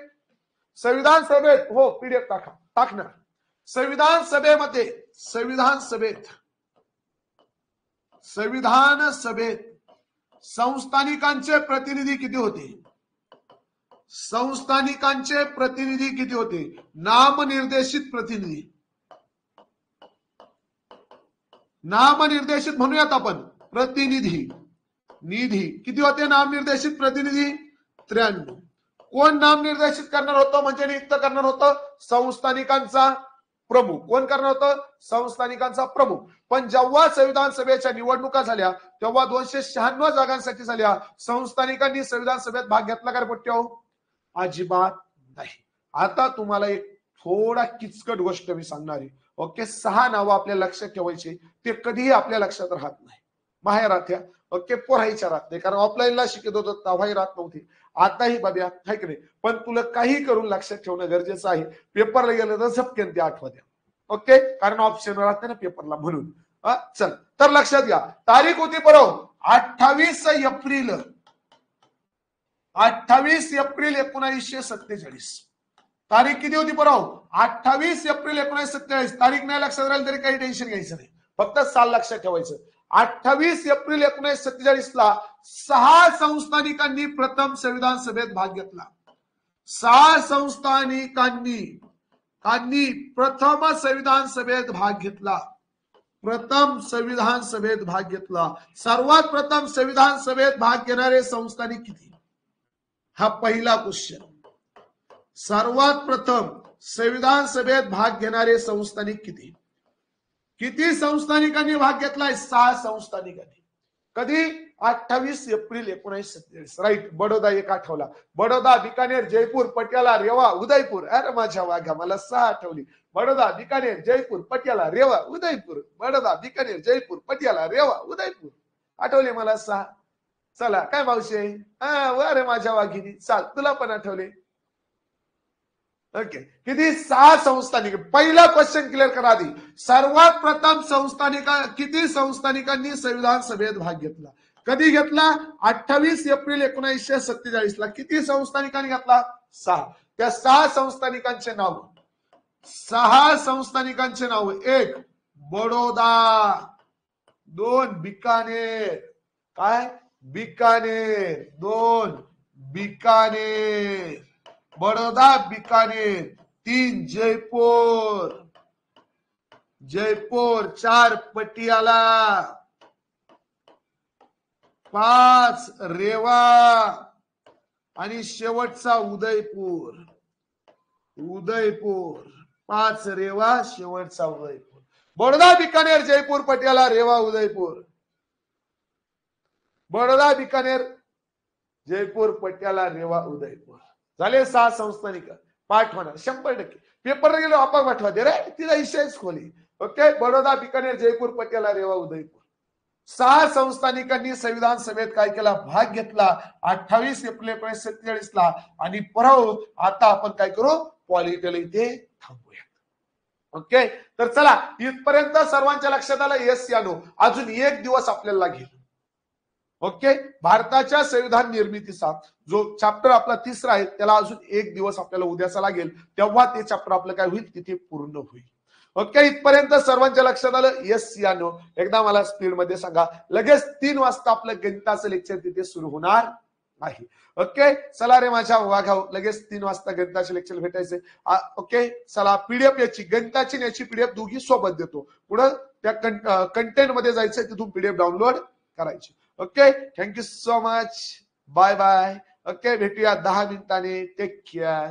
संविधान सभेत, हो PDF टाकणार. संविधान सभेत संस्थानिकांचे प्रतिनिधी किती होते? संस्थानिकांचे प्रतिनिधी किती होते? नामनिर्देशित प्रतिनिधी, नामनिर्देशित म्हणूयात आपण, प्रतिनिधी निधी किती होते? नामनिर्देशित प्रतिनिधी 93. कोण नामनिर्देशित करणार होतं म्हणजे नियुक्त करणार होतं? संस्थानिकांचा प्रमुख. कोण करणार होतं? संस्थानिकांचा प्रमुख. पण जेव्हा संविधान सभेच्या निवडणुका झाल्या तेव्हा 296 जागांसाठी झाल्या. संस्थानिकांनी संविधान सभेत भाग घेतला का पट्ट्याव? अजिबात नाही. आता तुम्हाला एक थोडा किचकट गोष्ट मी सांगणार आहे. ओके, 6 नावं आपल्या लक्षात ठेवायची, ते कधीही आपल्या लक्षात राहत नाही. माहेरात या. ओके, पोरायच्या राहत नाही, कारण ऑफलाईनला शिकत होतो तेव्हाही राहत नव्हती, आताही बाब्या आहे की नाही. पण तुला काही करून लक्षात ठेवणं गरजेचं आहे. पेपरला गेलं तर झपकेन ते आठवण द्या. ओके, कारण ऑप्शन राहते ना पेपरला म्हणून. चल तर लक्षात घ्या, तारीख होती बरोबर 28 एप्रिल 1947. तारीख किती होती बरोबर 28 एप्रिल 1947. तारीख नाही लक्षात राहील तरी काही टेन्शन घ्यायचं नाही, फक्त साल लक्षात ठेवायचं. 28 एप्रिल 1947 ला 6 संस्थानिकांनी प्रथम संविधान सभेत भाग घेतला. 6 संस्थानिकांनी प्रथम संविधान सभेत भाग घेतला. प्रथम संविधान सभेत भाग घेतला. सर्वात प्रथम संविधान सभेत भाग घेणारे संस्थानिक किती, हा पहिला क्वेश्चन. सर्वात प्रथम संविधान सभेत भाग घेणारे संस्थानिक किती. किती संस्थानिकांनी भाग घेतलाय, 6 संस्थानिकांनी. कधी 28 एप्रिल 1947. राईट. बडोदा एक आठवला, बडोदा, बिकानेर, जयपूर, पटियाला, रेवा, उदयपूर. अरे माझ्या वाघा, मला 6 आठवली. बडोदा, बिकानेर, जयपूर, पटियाला, रेवा, उदयपूर. बडोदा, बिकानेर, जयपूर, पटियाला, रेवा, उदयपूर. आठवले मला 6. चला काय मावशी, अरे माझ्या वाघिनी, चाल तुला पण आठवले. ओके, किती, 6 संस्थानिक. पहिला क्वेश्चन क्लिअर करा आधी. सर्वात प्रथम किती संस्थानिकांनी संविधान सभेत भाग घेतला. कधी घेतला, 28 एप्रिल 1947 ला. किती संस्थानिकांनी घेतला, 6. त्या 6 संस्थानिकांचे नाव, 6 संस्थानिकांचे नाव. 1 बडोदा, 2 बिकानेर, काय बिकानेर, 2 बिकानेर, बडोदा, बिकानेर. 3 जयपूर, 4 पटियाला, 5 रेवा आणि शेवटचा उदयपूर. 5 रेवा, शेवटचा उदयपूर. बडोदा, बिकानेर, जयपूर, पटियाला, रेवा, उदयपूर. बडोदा, बिकानेर, जयपूर, पटियाला, रेवा, उदयपूर. झाले 6 संस्थानिक. पाठ होणार 100%. पेपरला गेलो आपण पाठवा दे रे, तिला विषयच खोली. ओके, बडोदा, बिकानेर, जयपूर, पटियाला, रेवा, उदयपूर. 6 संस्थानिकांनी संविधान सभेत काय केला, भाग घेतला 28 एप्रिल 1947 ला. आणि परत आता आपण काय करू, पॉलिटिकल इथे थांबूया. ओके, तर चला इथपर्यंत सर्वांच्या लक्षात आलं, येस या नो. अजून एक दिवस आपल्याला लागेल. ओके, भारताच्या संविधान निर्मितीचा जो चॅप्टर आपला 3रा आहे, त्याला अजून एक दिवस आपल्याला उद्याचा लागेल, तेव्हा ते चॅप्टर आपलं काय होईल, तिथे पूर्ण होईल. ओके, इथपर्यंत सर्वांच्या लक्षात आलं, येस या नो. एकदा मला स्पीड मध्ये सांगा. लगेच 3 वाजता आपलं गणिताचं लेक्चर तिथे सुरू होणार आहे. ओके, चला रे माझ्या वाघाव, लगेच 3 वाजता गणिताचे लेक्चर भेटायचे. ओके, चला पीडीएफ याची, गणिताची याची पीडीएफ दोघी सोबत देतो. पुढे त्या कंटेंट मध्ये जायचं, तिथून पीडीएफ डाउनलोड करायची. Okay, thank you so much, bye bye. Okay, भेटूया 10 मिनिटांनी. Take care.